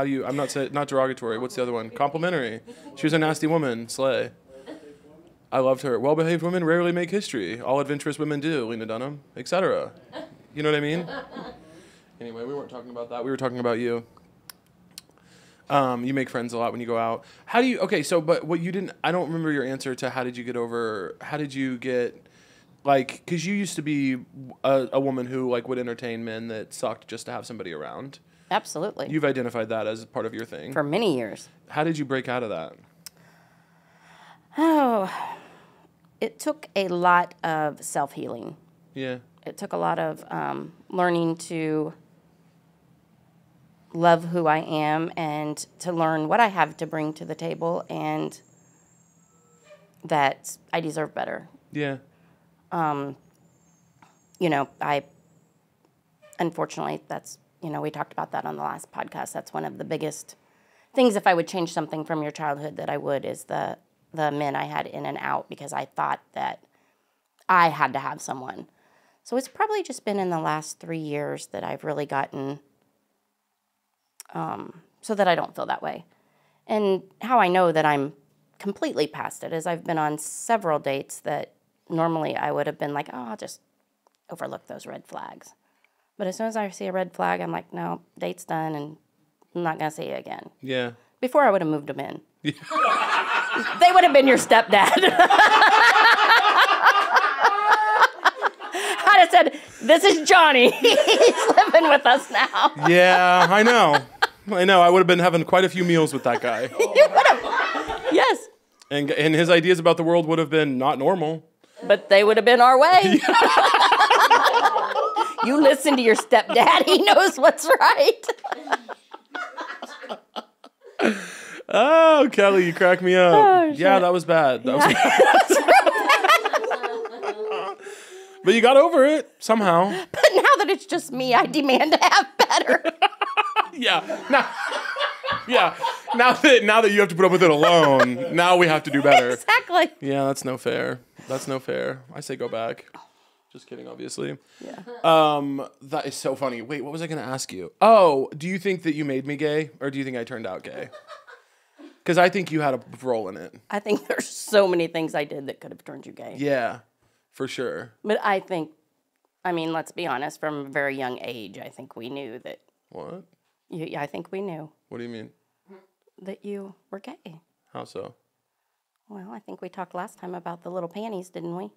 do you, I'm not saying, not derogatory, what's the other one? Complimentary. She was a nasty woman, slay. I loved her. Well-behaved women rarely make history. All adventurous women do, Lena Dunham, etc. You know what I mean? Anyway, we weren't talking about that. We were talking about you. You make friends a lot when you go out. How do you, okay, so, but what you didn't, I don't remember your answer to how did you get, like, because you used to be a woman who, like, would entertain men that sucked just to have somebody around. Absolutely. You've identified that as part of your thing. For many years. How did you break out of that? Oh, it took a lot of self-healing. Yeah. It took a lot of learning to love who I am and to learn what I have to bring to the table and that I deserve better. Yeah. Unfortunately, that's, we talked about that on the last podcast. That's one of the biggest things, if I would change something from your childhood, that I would, is the men I had in and out because I thought that I had to have someone. So it's probably just been in the last 3 years that I've really gotten so that I don't feel that way. And how I know that I'm completely past it is I've been on several dates that normally I would have been like, oh, I'll just overlook those red flags. But as soon as I see a red flag, I'm like, no, date's done, and I'm not going to see you again. Yeah. Before I would have moved them in. They would have been your stepdad. I'd have said, this is Johnny. He's living with us now. Yeah, I know. I would have been having quite a few meals with that guy. You would have. Yes. And his ideas about the world would have been not normal. But they would have been our way. You listen to your stepdad. He knows what's right. Oh, Kelly, you crack me up. Oh, yeah, that was bad. That was bad. But you got over it somehow. But now that it's just me, I demand to have better. Yeah. Now that you have to put up with it alone, now we have to do better. Exactly. Yeah, that's no fair. I say go back. Just kidding, obviously. Yeah. That is so funny. Wait, what was I going to ask you? Oh, do you think that you made me gay, or do you think I turned out gay? Because I think you had a role in it. I think there's so many things I did that could have turned you gay. Yeah, for sure. But I mean, let's be honest, from a very young age, I think we knew that. What? I think we knew What do you mean? that you were gay. How so? Well, I think we talked last time about the little panties, didn't we?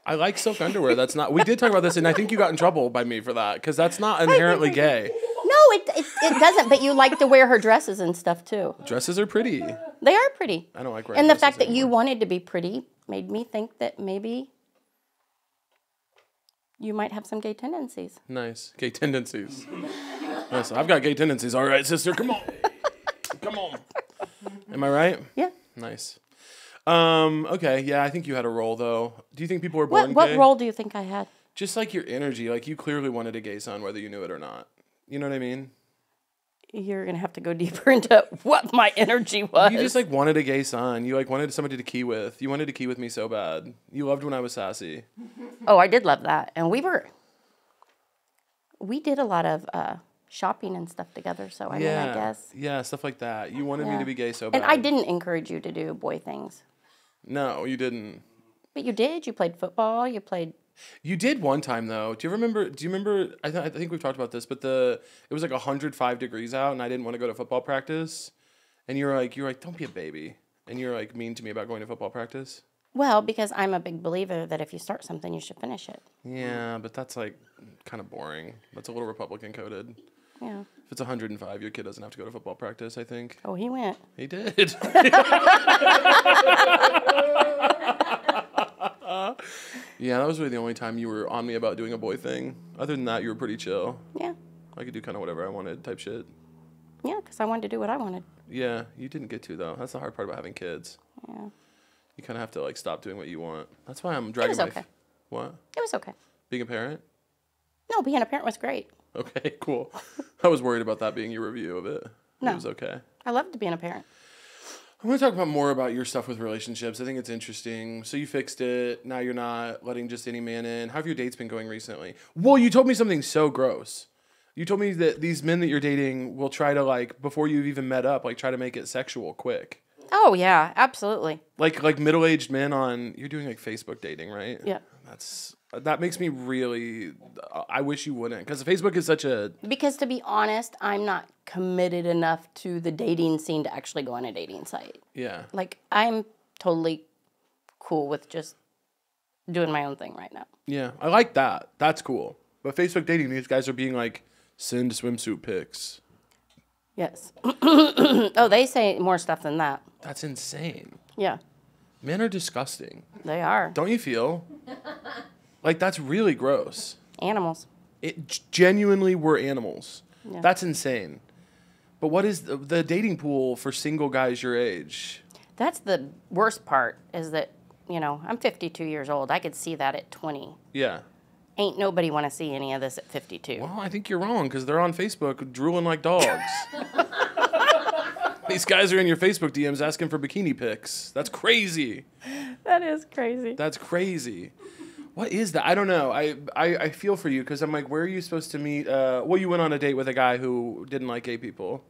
I like silk underwear. That's not. We did talk about this, and I think you got in trouble by me for that because that's not inherently gay. No, it doesn't. But you like to wear her dresses and stuff too. Dresses are pretty. They are pretty. I don't like wearing. And the dresses fact that you anymore. wanted to be pretty made me think that maybe you might have some gay tendencies. Nice gay tendencies. Nice. I've got gay tendencies. All right, sister, come on, come on. Am I right? Yeah. Nice. Okay, yeah, I think you had a role though. Do you think people were born What gay? role do you think I had? Just like your energy, like you clearly wanted a gay son, whether you knew it or not. You know what I mean? You're gonna have to go deeper into what my energy was. You just like wanted a gay son. You like wanted somebody to key with. You wanted to key with me so bad. You loved when I was sassy. Oh, I did love that, and we did a lot of shopping and stuff together. So I mean, I guess. Yeah, stuff like that. You wanted me Yeah. to be gay so bad. And I didn't encourage you to do boy things. No, you didn't. But you did. You played football. You played. You did one time though. Do you remember? I think we've talked about this, but it was like 105 degrees out, and I didn't want to go to football practice. And you're like, don't be a baby, and you're like mean to me about going to football practice. Well, because I'm a big believer that if you start something, you should finish it. Yeah, but that's like kind of boring. That's a little Republican coded. Yeah. If it's 105, your kid doesn't have to go to football practice, I think. Oh, he went. He did. Yeah, that was really the only time you were on me about doing a boy thing. Other than that, you were pretty chill. Yeah. I could do kind of whatever I wanted type shit. Yeah, because I wanted to do what I wanted. Yeah, you didn't get to, though. That's the hard part about having kids. Yeah. You kind of have to, like, stop doing what you want. That's why I'm dragging was my... okay. What? It was okay. Being a parent? No, being a parent was great. Okay, cool. I was worried about that being your review of it. No. It was okay. I loved being a parent. I want to talk about more about your stuff with relationships. I think it's interesting. So you fixed it. Now you're not letting just any man in. How have your dates been going recently? Well, you told me something so gross. You told me that these men that you're dating will try to, like, before you've even met up, like, try to make it sexual quick. Oh, yeah, absolutely. Like middle-aged men on, you're doing, like, Facebook dating, right? Yeah. That makes me really, I wish you wouldn't. Because Facebook is such a... Because to be honest, I'm not committed enough to the dating scene to actually go on a dating site. Yeah. Like, I'm totally cool with just doing my own thing right now. Yeah, I like that. That's cool. But Facebook dating, these guys are being like, send swimsuit pics. Yes. Oh, they say more stuff than that. That's insane. Yeah, Men are disgusting. they are. Don't you feel? Like, that's really gross. Animals. It genuinely were animals. Yeah. That's insane. But what is the dating pool for single guys your age? That's the worst part is that, you know, I'm 52 years old. I could see that at 20. Yeah. Ain't nobody want to see any of this at 52. Well, I think you're wrong because they're on Facebook drooling like dogs. These guys are in your Facebook DMs asking for bikini pics. That's crazy. That is crazy. That's crazy. What is that? I don't know. I feel for you because I'm like, where are you supposed to meet? Well, you went on a date with a guy who didn't like gay people.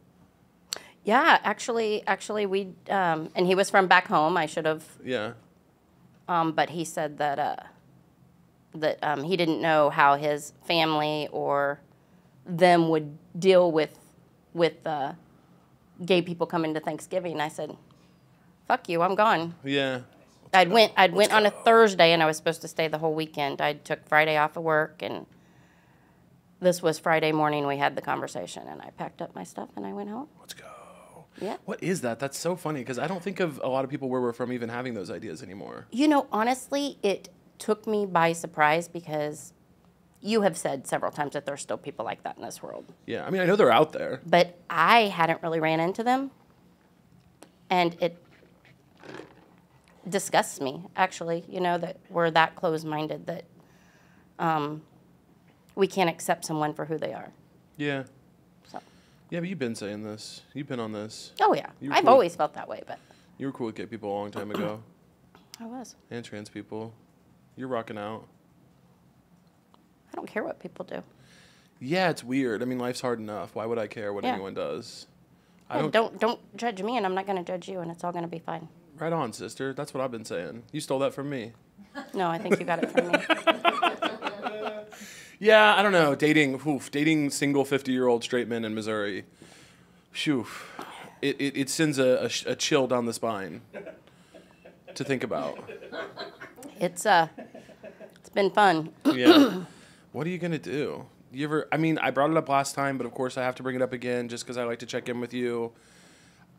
Yeah, actually, we and he was from back home. I should have. Yeah. But he said that he didn't know how his family or them would deal with gay people coming to Thanksgiving. I said, "Fuck you, I'm gone." Yeah. I'd went on a Thursday, and I was supposed to stay the whole weekend. I took Friday off of work, and this was Friday morning. We had the conversation, and I packed up my stuff and I went home. Let's go. Yeah. What is that? That's so funny because I don't think of a lot of people where we're from even having those ideas anymore. You know, honestly, it took me by surprise because you have said several times that there's still people like that in this world. Yeah. I mean, I know they're out there. But I hadn't really ran into them, and it disgusts me, actually, you know, that we're that close-minded that we can't accept someone for who they are. Yeah. So. Yeah, but you've been saying this. You've been on this. Oh, yeah. You were I've cool. always felt that way, but You were cool with gay people a long time ago. I was. And trans people. You're rocking out. I don't care what people do. Yeah, it's weird. I mean, life's hard enough. Why would I care what Yeah. anyone does? Yeah, don't judge me, and I'm not going to judge you, and it's all going to be fine. Right on, sister. That's what I've been saying. You stole that from me. No, I think you got it from me. Yeah, I don't know. Dating single 50-year-old straight men in Missouri. Phew. It sends a chill down the spine to think about. It's been fun. Yeah. What are you going to do? I mean, I brought it up last time, but of course I have to bring it up again just because I like to check in with you.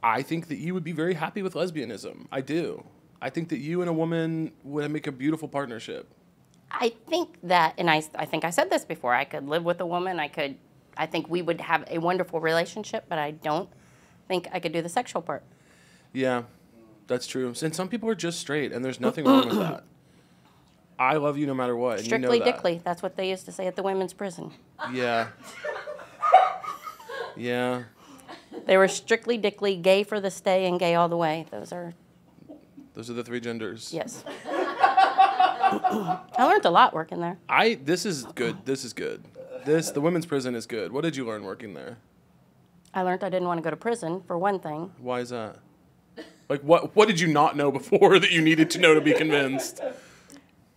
I think that you would be very happy with lesbianism. I do. I think that you and a woman would make a beautiful partnership. I think that, and I think I said this before, I could live with a woman, I think we would have a wonderful relationship, but I don't think I could do the sexual part. Yeah, that's true. And some people are just straight, and there's nothing wrong with that. I love you no matter what, and Strictly you know that. dickly, that's what they used to say at the women's prison. Yeah. Yeah. They were strictly dickly, gay for the stay and gay all the way. Those are the three genders. yes. I learned a lot working there. This is good. The women's prison is good. What did you learn working there? I learned I didn't want to go to prison, for one thing. Why is that? Like, what did you not know before that you needed to know to be convinced?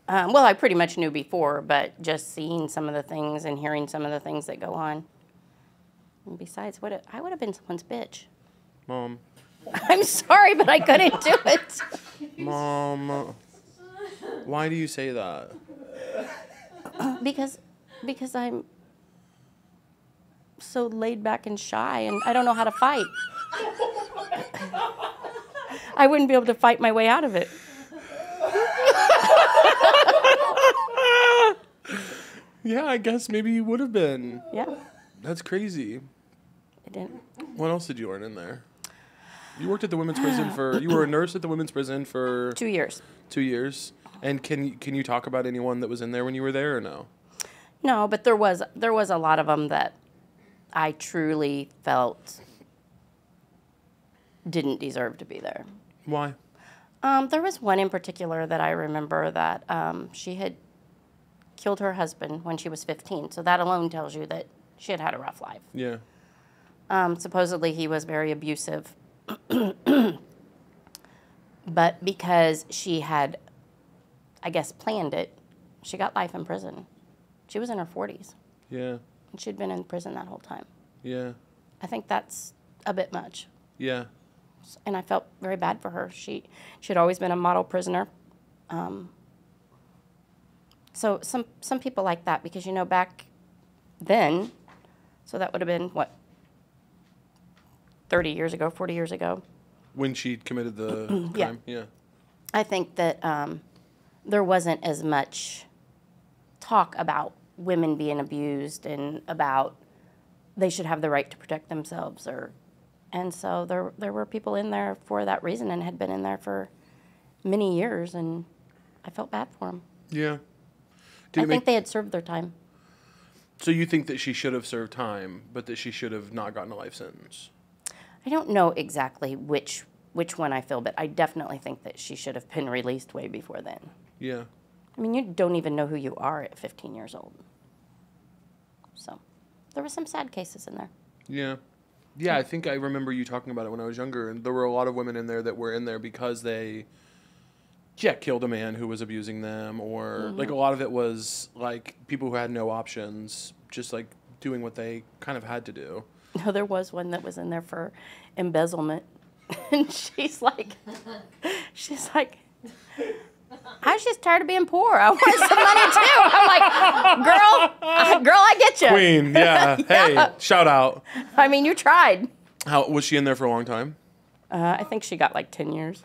Well, I pretty much knew before, but just seeing some of the things and hearing some of the things that go on. And besides, I would have been someone's bitch. Mom. I'm sorry, but I couldn't do it. Mom. Why do you say that? Because I'm so laid back and shy, and I don't know how to fight. I wouldn't be able to fight my way out of it. Yeah, I guess maybe you would have been. Yeah, That's crazy. I didn't. What else did you learn in there? You worked at the women's prison you were a nurse at the women's prison for 2 years. 2 years. And can you talk about anyone that was in there when you were there or no? No, but there was a lot of them that I truly felt didn't deserve to be there. Why? There was one in particular that I remember that she had killed her husband when she was 15. So that alone tells you that she had had a rough life. Yeah. Supposedly he was very abusive. But because she had, I guess, planned it, she got life in prison. She was in her 40s. Yeah. And she'd been in prison that whole time. Yeah. I think that's a bit much. Yeah. And I felt very bad for her. She'd always been a model prisoner. So some people like that, because, you know, back then, so that would have been, what, 30 years ago, 40 years ago. When she committed the crime? Yeah. I think that there wasn't as much talk about women being abused and about they should have the right to protect themselves. And so there were people in there for that reason and had been in there for many years, and I felt bad for them. Yeah. I think they had served their time. So you think that she should have served time, but that she should have not gotten a life sentence? I don't know exactly which one I feel, but I definitely think that she should have been released way before then. Yeah. I mean, you don't even know who you are at 15 years old. So there were some sad cases in there. Yeah. Yeah, I think I remember you talking about it when I was younger, and there were a lot of women in there that were in there because they, killed a man who was abusing them, or, like, a lot of it was, like, people who had no options, just, like, doing what they kind of had to do. No, there was one that was in there for embezzlement, and she's like, I was just tired of being poor. I wanted some money too. I'm like, girl, I get you. Queen, yeah. Hey, shout out. I mean, you tried. How was she in there for a long time? I think she got like 10 years.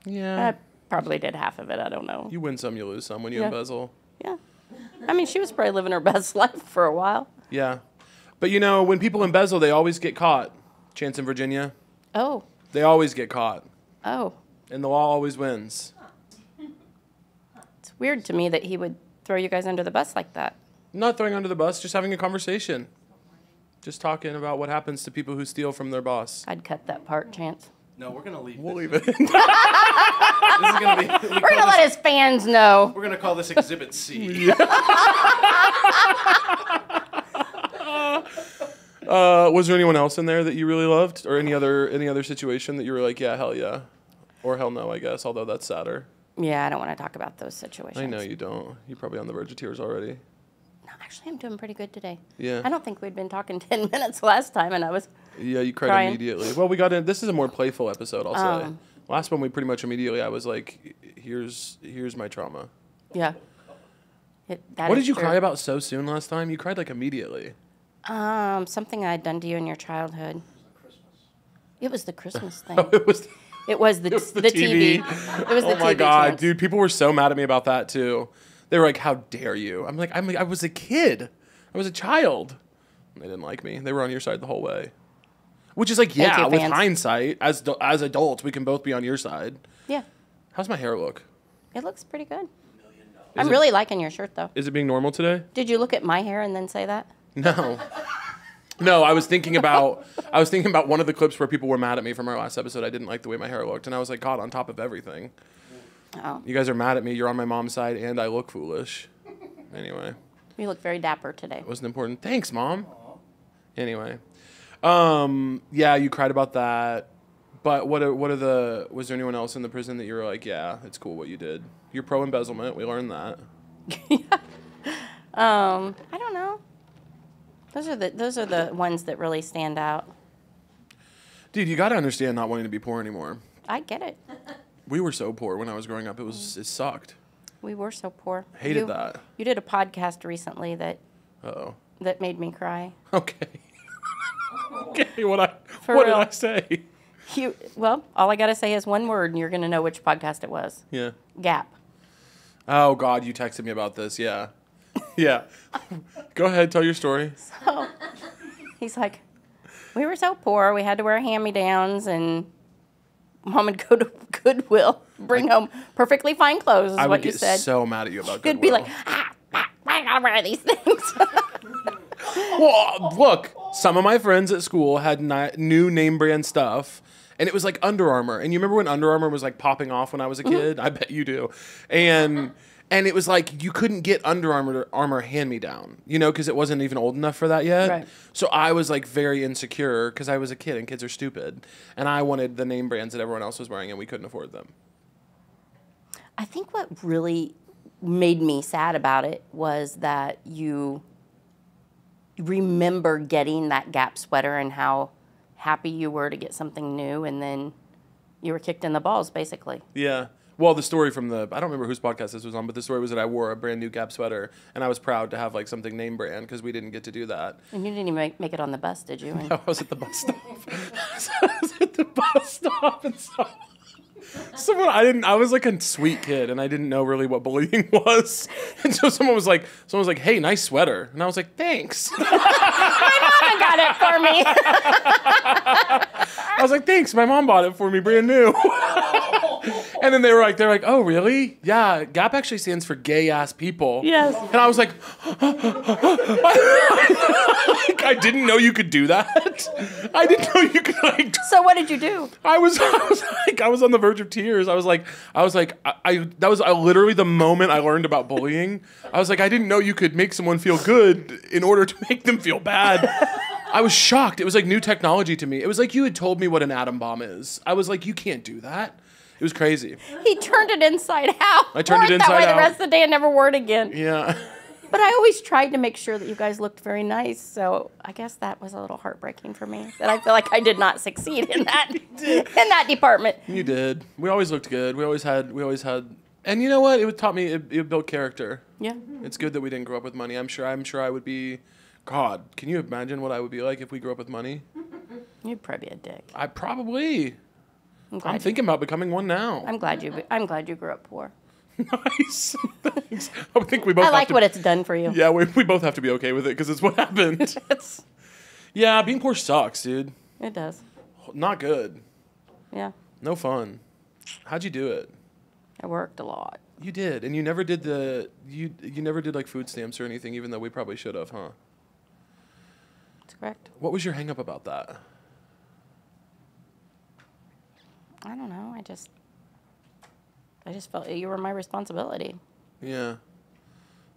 Yeah. I probably did half of it. I don't know. You win some, you lose some when you embezzle. Yeah. I mean, she was probably living her best life for a while. Yeah. But, you know, when people embezzle, they always get caught. Chance in Virginia. Oh. They always get caught. Oh. And the law always wins. It's weird to me that he would throw you guys under the bus like that. Not throwing under the bus, just having a conversation. Just talking about what happens to people who steal from their boss. I'd cut that part, Chance. No, we're going to leave We'll this. leave it. This is going to be... We're going to let his fans know. We're going to call this Exhibit C. Was there anyone else in there that you really loved, or any other situation that you were like, yeah, hell yeah, or hell no, I guess. Although that's sadder. Yeah, I don't want to talk about those situations. I know you don't. You're probably on the verge of tears already. No, actually, I'm doing pretty good today. Yeah. I don't think we'd been talking 10 minutes last time, and I was... Yeah, you cried Crying. immediately. Well, we got in. This is a more playful episode, I'll say. Last one, we pretty much immediately. I was like, here's my trauma. Yeah. What did you cry about so soon last time? You cried like immediately. Something I had done to you in your childhood. It was the Christmas thing. It was. It was the TV. It was the TV. Oh my God, Chance. dude! People were so mad at me about that too. They were like, "How dare you?" I'm like, I was a kid. I was a child. They didn't like me. They were on your side the whole way. Which is like, Thank yeah, you, with fans. hindsight, as adults, we can both be on your side. Yeah. How's my hair look? It looks pretty good. I'm really liking your shirt, though. Is it being normal today? Did you look at my hair and then say that? No. No, I was thinking about one of the clips where people were mad at me from our last episode. I didn't like the way my hair looked, and I was like, God, on top of everything. Oh. You guys are mad at me. You're on my mom's side, and I look foolish. Anyway. You look very dapper today. It wasn't important. Thanks, Mom. Anyway. Yeah, you cried about that. But was there anyone else in the prison that you were like, yeah, it's cool what you did? You're pro embezzlement. We learned that. I don't know. Those are the ones that really stand out. Dude, you got to understand not wanting to be poor anymore. I get it. We were so poor when I was growing up. It sucked. We were so poor. Hated that. You did a podcast recently that made me cry. Okay. Okay, what real. did I say? Well, all I got to say is one word, and you're going to know which podcast it was. Yeah. Gap. Oh, God, you texted me about this. Yeah. Yeah. Go ahead, tell your story. So he's like, we were so poor, we had to wear hand-me-downs, and Mom would go to Goodwill, bring home perfectly fine clothes, is I what would you get said. so mad at you about Goodwill. You'd be like, I gotta wear these things. Well, look, some of my friends at school had new name brand stuff, and it was like Under Armour. And you remember when Under Armour was like popping off when I was a kid? I bet you do. And it was like you couldn't get Under Armour hand-me-down, because it wasn't even old enough for that yet. Right. So I was like very insecure because I was a kid and kids are stupid. And I wanted the name brands that everyone else was wearing and we couldn't afford them. I think what really made me sad about it was that you remember getting that Gap sweater and how happy you were to get something new, and then you were kicked in the balls, basically. Yeah. Well, the story from I don't remember whose podcast this was on, but the story was that I wore a brand new Gap sweater, and I was proud to have like something name brand because we didn't get to do that. And you didn't even make it on the bus, did you? I was at the bus stop. I was at the bus stop, and I was like a sweet kid, and I didn't know really what bullying was. And so someone was like, hey, nice sweater. And I was like, thanks. My mama got it for me. I was like, thanks, my mom bought it for me brand new. And then they're like, oh, really? Yeah, GAP actually stands for gay ass people. Yes. And I was like, I didn't know you could do that. I didn't know you could like. So what did you do? I was on the verge of tears. I was like, that was literally the moment I learned about bullying. I was like, I didn't know you could make someone feel good in order to make them feel bad. I was shocked. It was like new technology to me. It was like you had told me what an atom bomb is. I was like, you can't do that. It was crazy. He turned it inside out. I turned it inside that way out. the rest of the day and never wore it again. Yeah. But I always tried to make sure that you guys looked very nice. So I guess that was a little heartbreaking for me. That I feel like I did not succeed in that department. You did. We always looked good. We always had. And you know what? It taught me. It built character. Yeah. It's good that we didn't grow up with money. I'm sure I would be. God, can you imagine what I would be like if we grew up with money? You'd probably be a dick. I probably. I'm I'm thinking about becoming one now. I'm glad you grew up poor. Nice. Thanks. I think we both. I have like to, what it's done for you. Yeah, we both have to be okay with it because it's what happened. Yeah, being poor sucks, dude. It does. Not good. Yeah. No fun. How'd you do it? I worked a lot. You did, and you never did you never did like food stamps or anything, even though we probably should have, huh? That's correct. What was your hang up about that? I don't know. I just felt you were my responsibility. Yeah.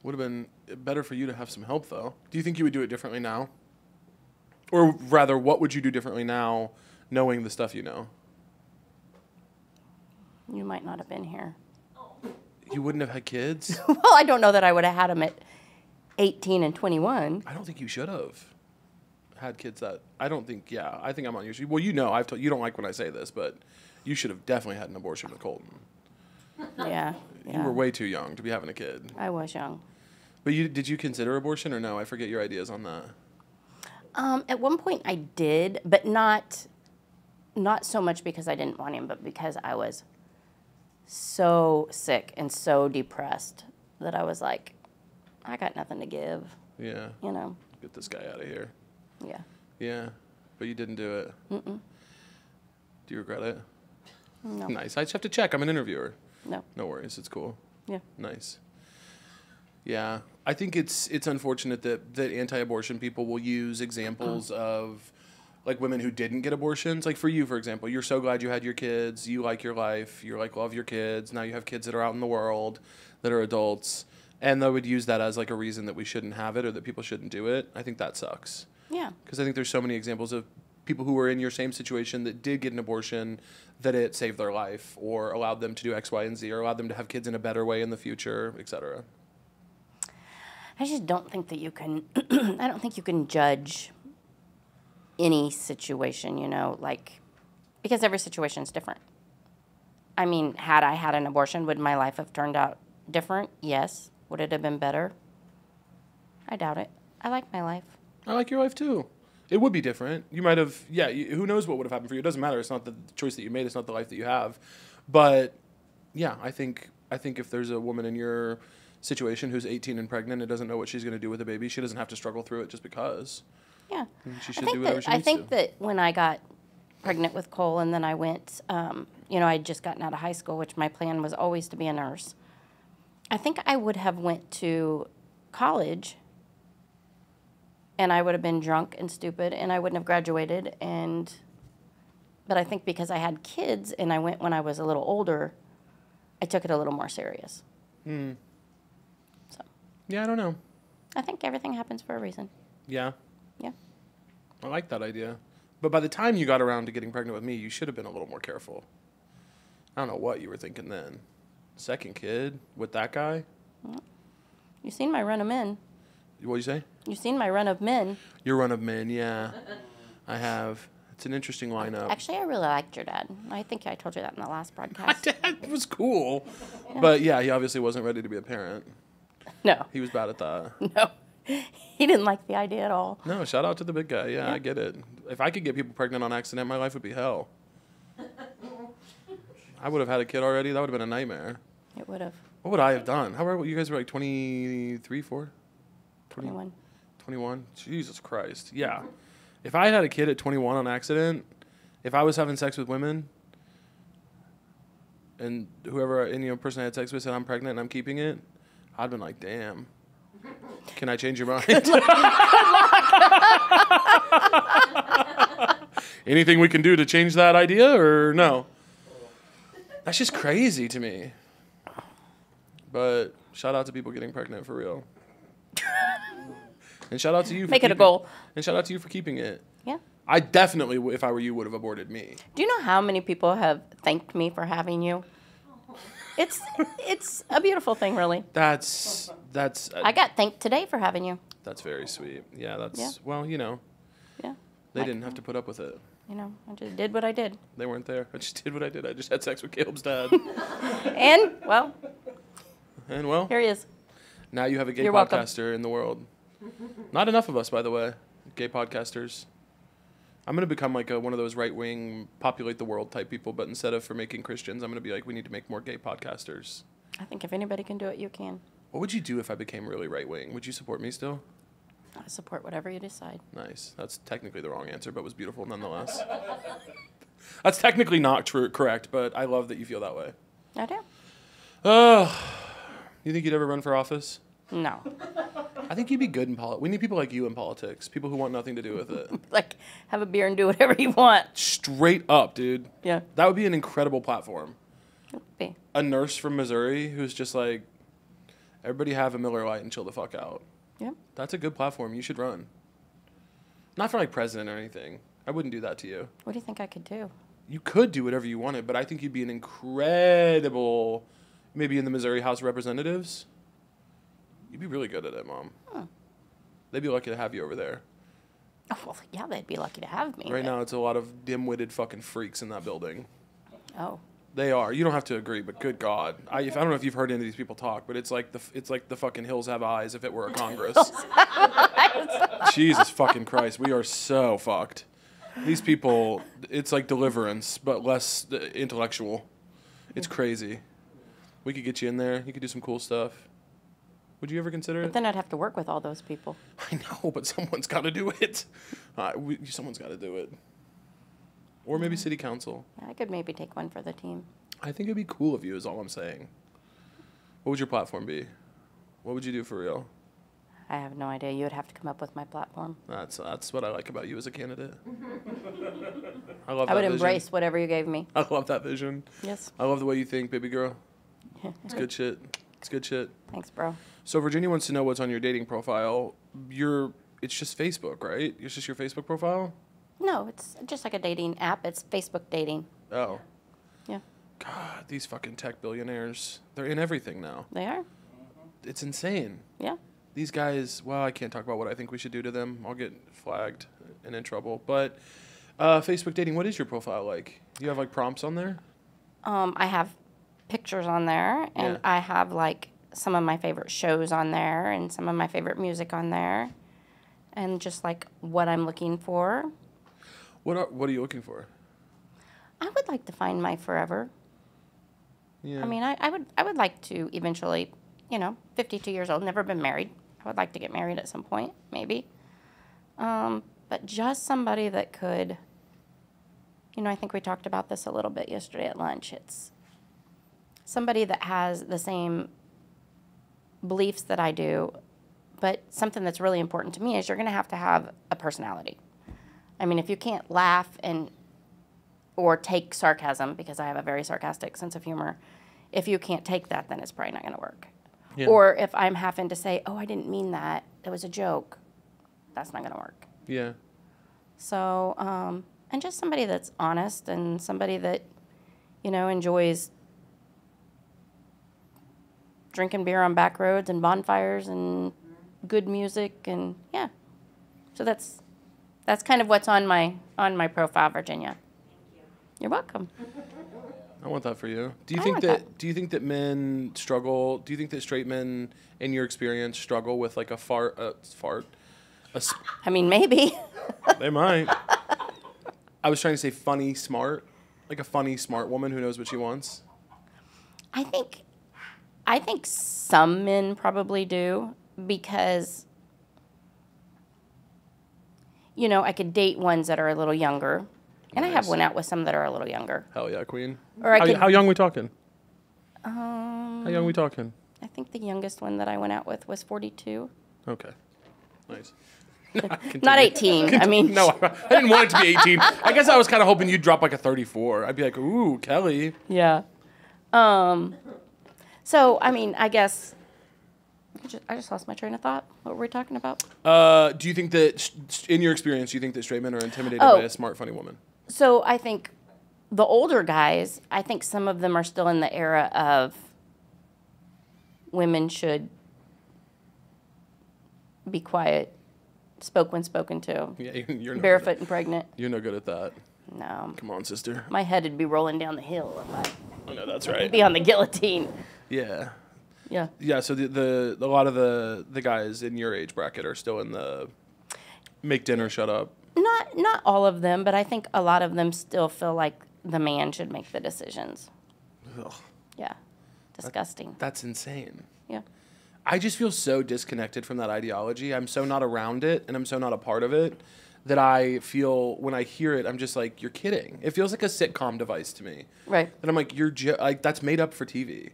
Would have been better for you to have some help, though. Do you think you would do it differently now? Or rather, what would you do differently now, knowing the stuff you know? You might not have been here. You wouldn't have had kids? Well, I don't know that I would have had them at 18 and 21. I don't think you should have had kids that... I think I'm on your... Well, you know, I've told you don't like when I say this, but you should have definitely had an abortion with Colton. Yeah. You were way too young to be having a kid. I was young. But did you consider abortion or no? I forget your ideas on that. At one point I did, but not so much because I didn't want him, but because I was so sick and so depressed that I was like, I got nothing to give. Yeah. You know. Get this guy out of here. Yeah. Yeah. But you didn't do it. Mm-mm. Do you regret it? No. Nice. I just have to check. I'm an interviewer. No. No worries. It's cool. Yeah. Nice. Yeah. I think it's unfortunate that anti-abortion people will use examples of like women who didn't get abortions. Like for you, for example, you're so glad you had your kids. You like your life. You're like, love your kids. Now you have kids that are out in the world that are adults. And they would use that as like a reason that we shouldn't have it or that people shouldn't do it. I think that sucks. Yeah. Because I think there's so many examples of people who were in your same situation that did get an abortion, that it saved their life or allowed them to do X, Y, and Z or allowed them to have kids in a better way in the future, etc. I just don't think that you can, I don't think you can judge any situation, you know, like, because every situation is different. I mean, had I had an abortion, would my life have turned out different? Yes. Would it have been better? I doubt it. I like my life. I like your life too. It would be different. You might have, who knows what would have happened for you. It doesn't matter. It's not the choice that you made. It's not the life that you have. But, yeah, I think if there's a woman in your situation who's 18 and pregnant and doesn't know what she's going to do with a baby, she doesn't have to struggle through it just because. Yeah. She should do whatever she needs I think that when I got pregnant with Cole and then I went, I'd just gotten out of high school, which my plan was always to be a nurse. I think I would have went to college and I would have been drunk and stupid and I wouldn't have graduated. But I think because I had kids and I went when I was a little older, I took it a little more serious. So. Yeah, I don't know. I think everything happens for a reason. Yeah. Yeah. I like that idea. But by the time you got around to getting pregnant with me, you should have been a little more careful. I don't know what you were thinking then. Second kid with that guy? You seen my run of men. What'd you say? You seen my run of men. Your run of men, yeah. I have. It's an interesting lineup. Actually, I really liked your dad. I think I told you that in the last My broadcast. dad was cool. Yeah. But yeah, he obviously wasn't ready to be a parent. No. He was bad at that. No. He didn't like the idea at all. No, shout out to the big guy. Yeah, I get it. If I could get people pregnant on accident, my life would be hell. I would have had a kid already. That would have been a nightmare. It would have. What would I have done? How old you guys were like 23, 4? 21. 21? Jesus Christ. Yeah. If I had a kid at 21 on accident, if I was having sex with women, and whoever person I had sex with said I'm pregnant and I'm keeping it, I'd been like, damn. Can I change your mind? Anything we can do to change that idea or no? That's just crazy to me. But shout out to people getting pregnant for real. And shout out to you for Make it a goal. And shout out to you for keeping it. Yeah. I definitely, if I were you, would have aborted me. Do you know how many people have thanked me for having you? It's a beautiful thing, really. That's I got thanked today for having you. That's very sweet. Yeah, that's Yeah. well, Yeah. they didn't have to put up with it. I just did what I did. They weren't there. I just did what I did. I just had sex with Caleb's dad. And, well, And well, here he is. now you have a gay You're welcome. podcaster in the world. Not enough of us, by the way, gay podcasters. I'm gonna become like one of those right-wing populate the world type people, but instead of for making Christians, I'm gonna be like, we need to make more gay podcasters. I think if anybody can do it, you can. What would you do if I became really right-wing? Would you support me still? I support whatever you decide. Nice. That's technically the wrong answer, but was beautiful nonetheless. That's technically not true, correct, but I love that you feel that way. I do. You think you'd ever run for office? No. I think you'd be good in politics. We need people like you in politics. People who want nothing to do with it. Like, have a beer and do whatever you want. Straight up, dude. Yeah. That would be an incredible platform. Be. A nurse from Missouri who's just like, everybody have a Miller Lite and chill the fuck out. Yeah. That's a good platform. You should run. Not for like president or anything. I wouldn't do that to you. What do you think I could do? You could do whatever you wanted, but I think you'd be an incredible, maybe in the Missouri House of Representatives. You'd be really good at it, Mom. Huh. They'd be lucky to have you over there. Oh, well, yeah, they'd be lucky to have me. Right now, it's a lot of dim-witted fucking freaks in that building. Oh. They are. You don't have to agree, but good God, I don't know if you've heard any of these people talk, but it's like the fucking hills have eyes if it were a Congress. Jesus fucking Christ, we are so fucked. These people, it's like Deliverance, but less intellectual. It's crazy. We could get you in there. You could do some cool stuff. Would you ever consider But it? then I'd have to work with all those people. I know, but someone's got to do it. Someone's got to do it. Or maybe city council. I could maybe take one for the team. I think it'd be cool of you, is all I'm saying. What would your platform be? What would you do for real? I have no idea. You would have to come up with my platform. That's what I like about you as a candidate. I love. I would that embrace vision. whatever you gave me. I love that vision. Yes. I love the way you think, baby girl. It's good shit. It's good shit. Thanks, bro. So Virginia wants to know what's on your dating profile. It's just Facebook, right? It's just your Facebook profile? No, it's just like a dating app. It's Facebook dating. Oh. Yeah. God, these fucking tech billionaires. They're in everything now. They are? It's insane. Yeah. These guys, well, I can't talk about what I think we should do to them. I'll get flagged and in trouble. But Facebook dating, what is your profile like? Do you have like prompts on there? I have pictures on there, and Yeah. I have like some of my favorite shows on there, and some of my favorite music on there, and just like what I'm looking for. What are you looking for? I would like to find my forever. Yeah. I mean, I would like to eventually, 52 years old, never been married. I would like to get married at some point, maybe. But just somebody that could, I think we talked about this a little bit yesterday at lunch. It's somebody that has the same beliefs that I do, but something that's really important to me is you're going to have a personality. I mean, if you can't laugh or take sarcasm, because I have a very sarcastic sense of humor, if you can't take that, then it's probably not going to work. Yeah. Or if I'm having to say, oh, I didn't mean that, it was a joke, that's not going to work. Yeah. So, and just somebody that's honest and somebody that, enjoys drinking beer on back roads and bonfires and good music and, yeah. So that's kind of what's on my profile, Virginia. You're welcome. I want that for you. Do you I think want that, that. do you think that men struggle? Do you think that straight men, in your experience, struggle with like a fart? I mean, maybe. They might. I was trying to say funny, smart, like a funny, smart woman who knows what she wants. I think some men probably do because, I could date ones that are a little younger. And I have Nice. went out with some that are a little younger. Hell yeah, queen. Or I could, How young we talking? How young are we talking? I think the youngest one that I went out with was 42. Okay. Nice. Not 18. I mean, No, I didn't want it to be 18. I guess I was kind of hoping you'd drop like a 34. I'd be like, ooh, Kellie. yeah. So, I mean, I guess I just lost my train of thought. What were we talking about? Do you think that, in your experience, do you think that straight men are intimidated Oh. by a smart, funny woman? So I think the older guys, I think some of them are still in the era of women should be quiet, spoke when spoken to, Yeah, you're no barefoot good and pregnant. You're no good at that. No. Come on, sister. My head would be rolling down the hill if I know that's I'd right. be on the guillotine. Yeah. Yeah. Yeah, so the a lot of the guys in your age bracket are still in the make dinner, shut up. Not all of them, but I think a lot of them still feel like the man should make the decisions. Ugh, Yeah. Disgusting. that's insane. Yeah. I just feel so disconnected from that ideology. I'm so not around it, and I'm so not a part of it, that I feel when I hear it, I'm just like, you're kidding. It feels like a sitcom device to me. Right. And I'm like, like that's made up for TV.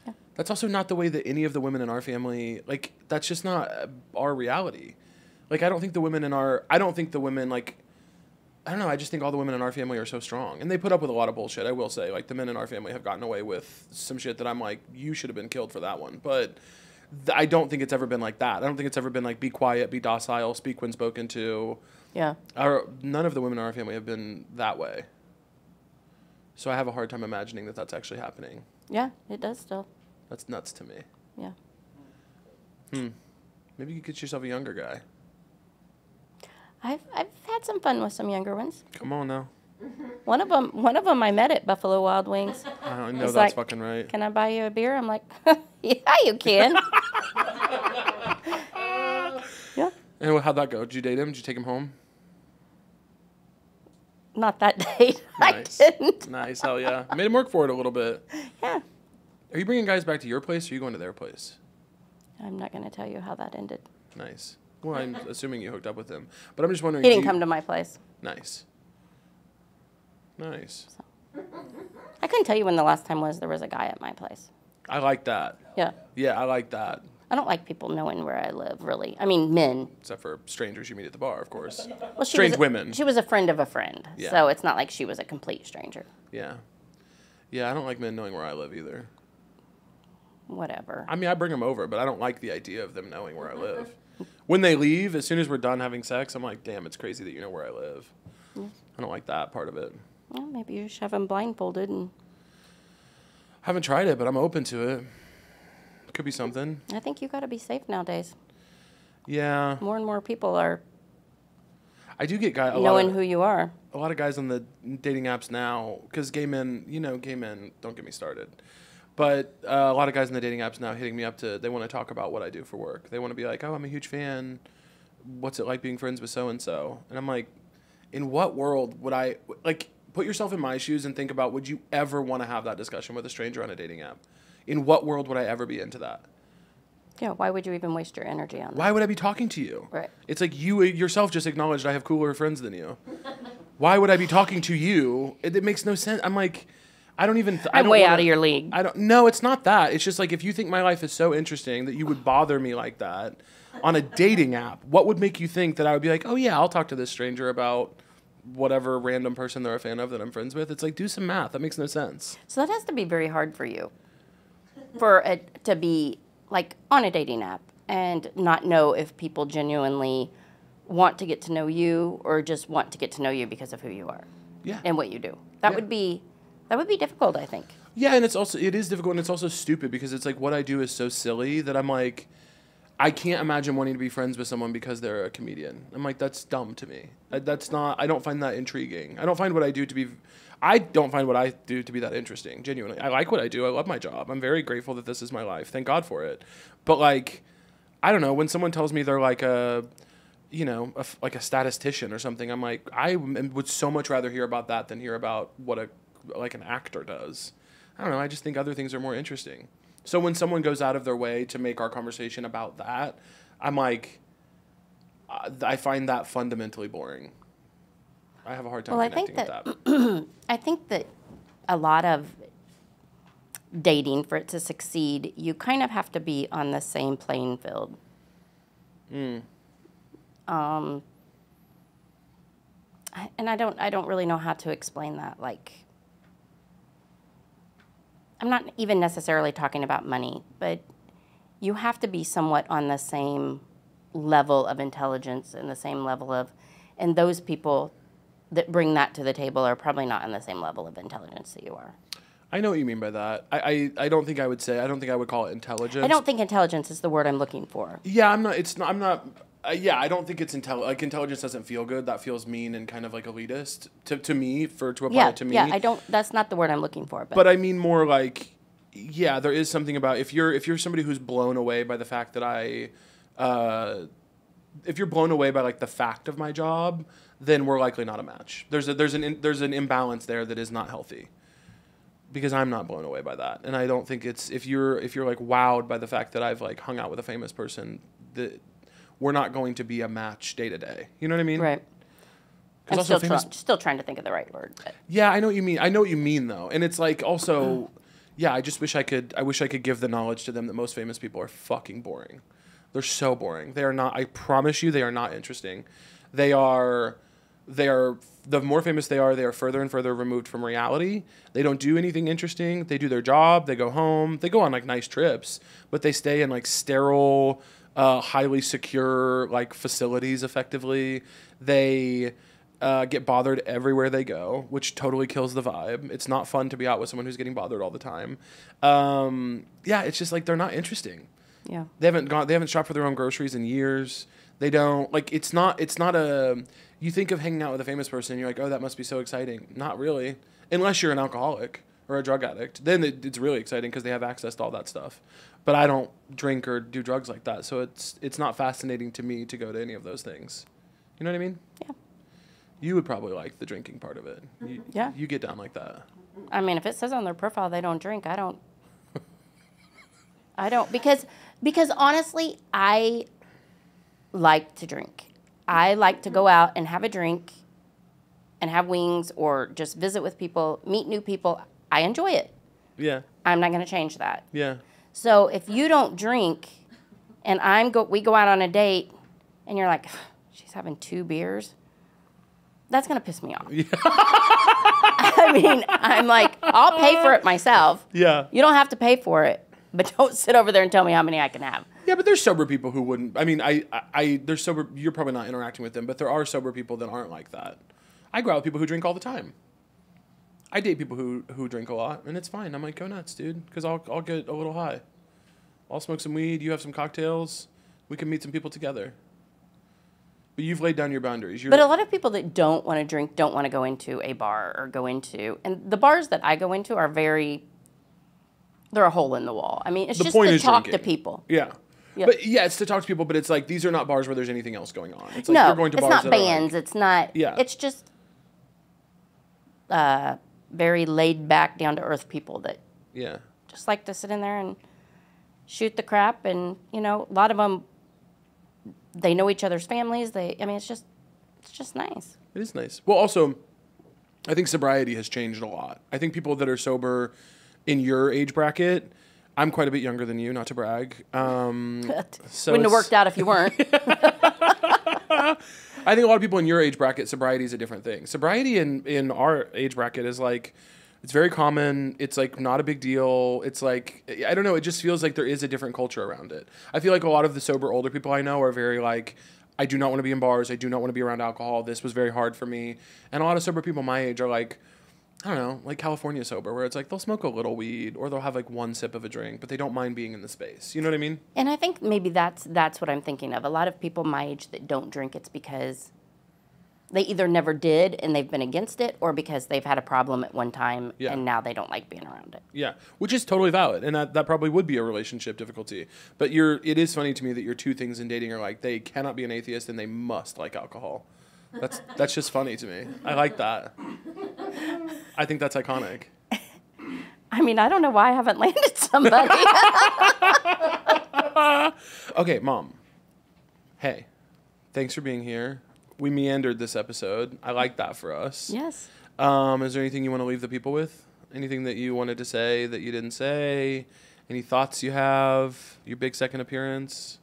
Yeah. That's also not the way that any of the women in our family, like, that's just not our reality. Like, I don't think the women, like, I don't know, I just think all the women in our family are so strong. And they put up with a lot of bullshit, I will say. Like, the men in our family have gotten away with some shit that I'm like, you should have been killed for that one. But I don't think it's ever been like that. I don't think it's ever been like, be quiet, be docile, speak when spoken to. Yeah. None of the women in our family have been that way. So I have a hard time imagining that that's actually happening. Yeah, it does still. That's nuts to me. Yeah. Maybe you could get yourself a younger guy. I've had some fun with some younger ones. Come on now. One of them I met at Buffalo Wild Wings. I know He's that's like, fucking right. Can I buy you a beer? I'm like, yeah, you can. Yeah. And how'd that go? Did you date him? Did you take him home? Not that date. Nice. I didn't. Nice, hell yeah. Made him work for it a little bit. Yeah. Are you bringing guys back to your place, or are you going to their place? I'm not going to tell you how that ended. Nice. Well, I'm assuming you hooked up with him. But I'm just wondering. He didn't come to my place. Nice. Nice. I couldn't tell you when the last time was there was a guy at my place. I like that. Yeah. Yeah, I like that. I don't like people knowing where I live, really. I mean, men. Except for strangers you meet at the bar, of course. Well, Strange women. She was a friend of a friend. Yeah. So it's not like she was a complete stranger. Yeah. Yeah, I don't like men knowing where I live either. Whatever. I mean, I bring them over, but I don't like the idea of them knowing where I live. When they leave, as soon as we're done having sex, I'm like, damn, it's crazy that you know where I live. I don't like that part of it. Well, maybe you should have them blindfolded. And I haven't tried it, but I'm open to it. Could be something. I think you got to be safe nowadays. Yeah. More and more people are I do get knowing who you are. a lot of guys on the dating apps now, because gay men, don't get me started. But a lot of guys in the dating apps now hitting me up they want to talk about what I do for work. They want to be like, oh, I'm a huge fan. What's it like being friends with so-and-so? And I'm like, in what world would I, like, put yourself in my shoes and think about, would you ever want to have that discussion with a stranger on a dating app? In what world would I ever be into that? Yeah, why would you even waste your energy on that? Why would I be talking to you? Right. It's like you yourself just acknowledged I have cooler friends than you. Why would I be talking to you? It makes no sense. I'm like, I don't even. I'm way out of your league. I don't. No, it's not that. It's just like if you think my life is so interesting that you would bother me like that on a dating app, what would make you think that I would be like, oh yeah, I'll talk to this stranger about whatever random person they're a fan of that I'm friends with? It's like, do some math. That makes no sense. So that has to be very hard for you, for it to be like on a dating app and not know if people genuinely want to get to know you or just want to get to know you because of who you are Yeah. and what you do. That would be difficult, I think. Yeah, and it is difficult, and it's also stupid because it's like what I do is so silly that I'm like, I can't imagine wanting to be friends with someone because they're a comedian. I'm like, that's dumb to me. I don't find that intriguing. I don't find what I do to be that interesting, genuinely. I like what I do. I love my job. I'm very grateful that this is my life. Thank God for it. But like, I don't know, when someone tells me they're like like a statistician or something, I'm like, I would so much rather hear about that than hear about what an actor does. I don't know. I just think other things are more interesting. So when someone goes out of their way to make our conversation about that, I'm like, I find that fundamentally boring. I have a hard time connecting with that. I think that a lot of dating, for it to succeed, you kind of have to be on the same playing field. And I don't really know how to explain that. Like, I'm not even necessarily talking about money, but you have to be somewhat on the same level of intelligence and the same level of, and those people that bring that to the table are probably not on the same level of intelligence that you are. I know what you mean by that. I don't think I would call it intelligence. I don't think intelligence is the word I'm looking for. Yeah, I'm not. Yeah, I don't think it's intelligence doesn't feel good. That feels mean and kind of like elitist to me, to apply it to me. Yeah, I don't. That's not the word I'm looking for. But I mean more like, yeah, there is something about if you're somebody who's blown away by the fact that if you're blown away by like the fact of my job, then we're likely not a match. There's an imbalance there that is not healthy. Because I'm not blown away by that, and I don't think it's if you're like wowed by the fact that I've like hung out with a famous person, that we're not going to be a match day to day. You know what I mean? Right. I'm still trying to think of the right word. But. Yeah, I know what you mean. I know what you mean though, and it's like also, yeah. I just wish I could give the knowledge to them that most famous people are fucking boring. They're so boring. They are not. I promise you, they are not interesting. They are. The more famous they are further and further removed from reality. They don't do anything interesting. They do their job. They go home. They go on like nice trips, but they stay in like sterile, highly secure like facilities. Effectively, they get bothered everywhere they go, which totally kills the vibe. It's not fun to be out with someone who's getting bothered all the time. Yeah, it's just like they're not interesting. Yeah, they haven't shopped for their own groceries in years. They don't like. It's not a. You think of hanging out with a famous person, and you're like, oh, that must be so exciting. Not really, unless you're an alcoholic or a drug addict. Then it's really exciting because they have access to all that stuff. But I don't drink or do drugs like that, so it's not fascinating to me to go to any of those things. You know what I mean? Yeah. You would probably like the drinking part of it. Yeah. You get down like that. I mean, if it says on their profile they don't drink, I don't because honestly, I like to drink. I like to go out and have a drink and have wings or just visit with people, meet new people. I enjoy it. Yeah. I'm not going to change that. Yeah. So if you don't drink and we go out on a date and you're like, she's having 2 beers, that's going to piss me off. Yeah. I mean, I'm like, I'll pay for it myself. Yeah. You don't have to pay for it. But don't sit over there and tell me how many I can have. Yeah, but there's sober people who wouldn't. I mean, there's sober. You're probably not interacting with them, but there are sober people that aren't like that. I go out with people who drink all the time. I date people who drink a lot, and it's fine. I'm like, go nuts, dude, because I'll get a little high. I'll smoke some weed. You have some cocktails. We can meet some people together. But you've laid down your boundaries. But a lot of people that don't want to drink don't want to go into a bar or go into, and the bars that I go into are they're a hole in the wall. I mean, it's just to talk to people. Yeah. Yep. But yeah, it's to talk to people, but it's like these are not bars where there's anything else going on. It's like no, you're going to bars it's not that bands. Are like, it's not. Yeah. It's just very laid back, down to earth people that just like to sit in there and shoot the crap. And a lot of them, they know each other's families. It's just nice. It is nice. Well, also, I think sobriety has changed a lot. I think people that are sober in your age bracket. I'm quite a bit younger than you, not to brag. So wouldn't have worked out if you weren't. I think a lot of people in your age bracket, sobriety is a different thing. Sobriety in our age bracket is like, it's very common. It's like not a big deal. It's like, I don't know. It just feels like there is a different culture around it. I feel like a lot of the sober older people I know are very like, I do not want to be in bars. I do not want to be around alcohol. This was very hard for me. And a lot of sober people my age are like, I don't know, like California sober, where it's like they'll smoke a little weed or they'll have like one sip of a drink, but they don't mind being in the space. You know what I mean? And I think maybe that's what I'm thinking of. A lot of people my age that don't drink, it's because they either never did and they've been against it, or because they've had a problem at one time and now they don't like being around it. Yeah, which is totally valid, and that probably would be a relationship difficulty. But it is funny to me that your two things in dating are like they cannot be an atheist and they must like alcohol. That's just funny to me. I like that. I think that's iconic. I mean, I don't know why I haven't landed somebody. Okay, Mom. Hey, thanks for being here. We meandered this episode. I like that for us. Yes. Is there anything you want to leave the people with? Anything that you wanted to say that you didn't say? Any thoughts you have? Your big second appearance?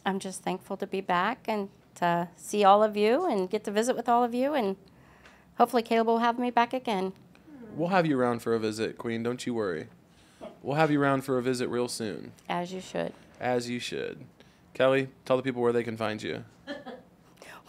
I'm just thankful to be back and to see all of you and get to visit with all of you. And hopefully Caleb will have me back again. We'll have you around for a visit, Queen. Don't you worry. We'll have you around for a visit real soon. As you should. As you should. Kellie, tell the people where they can find you.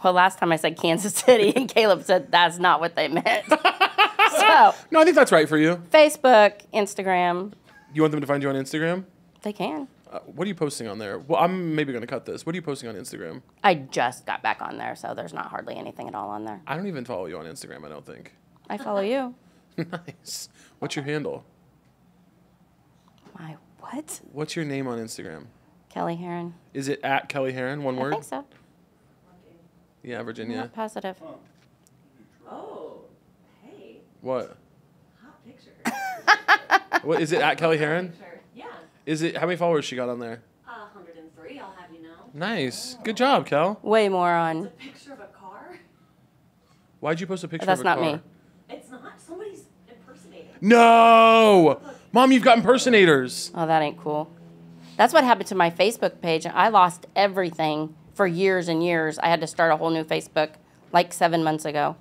Well, last time I said Kansas City, and Caleb said that's not what they meant. So, No, I think that's right for you. Facebook, Instagram, You want them to find you on Instagram? they can. What are you posting on there? Well, I'm maybe going to cut this. What are you posting on Instagram? I just got back on there, so there's not hardly anything at all on there. I don't even follow you on Instagram, I don't think. I follow you. Nice. What's your handle? My what? What's your name on Instagram? Kellie Hearon. Is it at Kellie Hearon, one I word? think so. Yeah, I'm Virginia. not positive. Oh, hey, What? hot picture. What is it at Kellie Hearon? Yeah, Is it how many followers she got on there? 103, I'll have you know. Nice. Good job, Kel. Way more on. Picture of a car? Why'd you post a picture That's of a not car? me. It's not. Somebody's impersonating. No! Mom, you've got impersonators. Oh, that ain't cool. That's what happened to my Facebook page. I lost everything for years and years. I had to start a whole new Facebook like 7 months ago.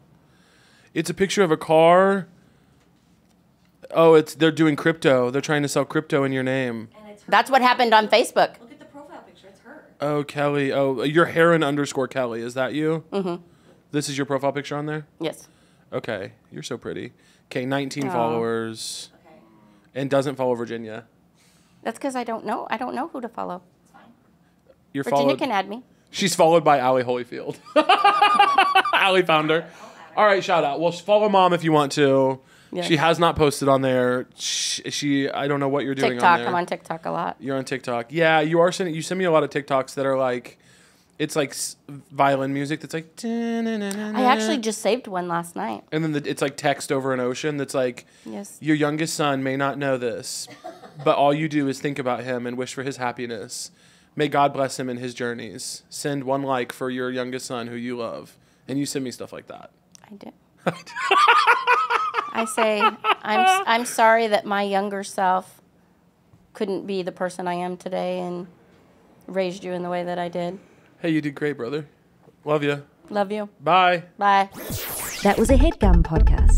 It's a picture of a car. Oh, they're doing crypto. They're trying to sell crypto in your name. And it's her. That's what happened on Facebook. Look at the profile picture. It's her. Oh, Kellie. Oh, you're Heron _ Kellie. Is that you? Mm-hmm. This is your profile picture on there? Yes. Okay. You're so pretty. Okay, 19 Aw. followers. Okay. And doesn't follow Virginia. That's because I don't know. I don't know who to follow. It's fine. You're Virginia followed. can add me. She's followed by Allie Holyfield. Allie found her. All right, shout out. Well, follow Mom if you want to. Yes. She has not posted on there. She I don't know what you're doing TikTok. on there. I'm on TikTok a lot. You're on TikTok. Yeah, you are sending. You send me a lot of TikToks that are like, it's like violin music that's like. I actually just saved one last night. And then it's like text over an ocean that's like, Yes. your youngest son may not know this, but all you do is think about him and wish for his happiness. May God bless him in his journeys. Send one like for your youngest son who you love. And you send me stuff like that. I do. I say, I'm sorry that my younger self couldn't be the person I am today and raised you in the way that I did. Hey, you did great, brother. Love you. Love you. Bye. Bye. That was a Headgum podcast.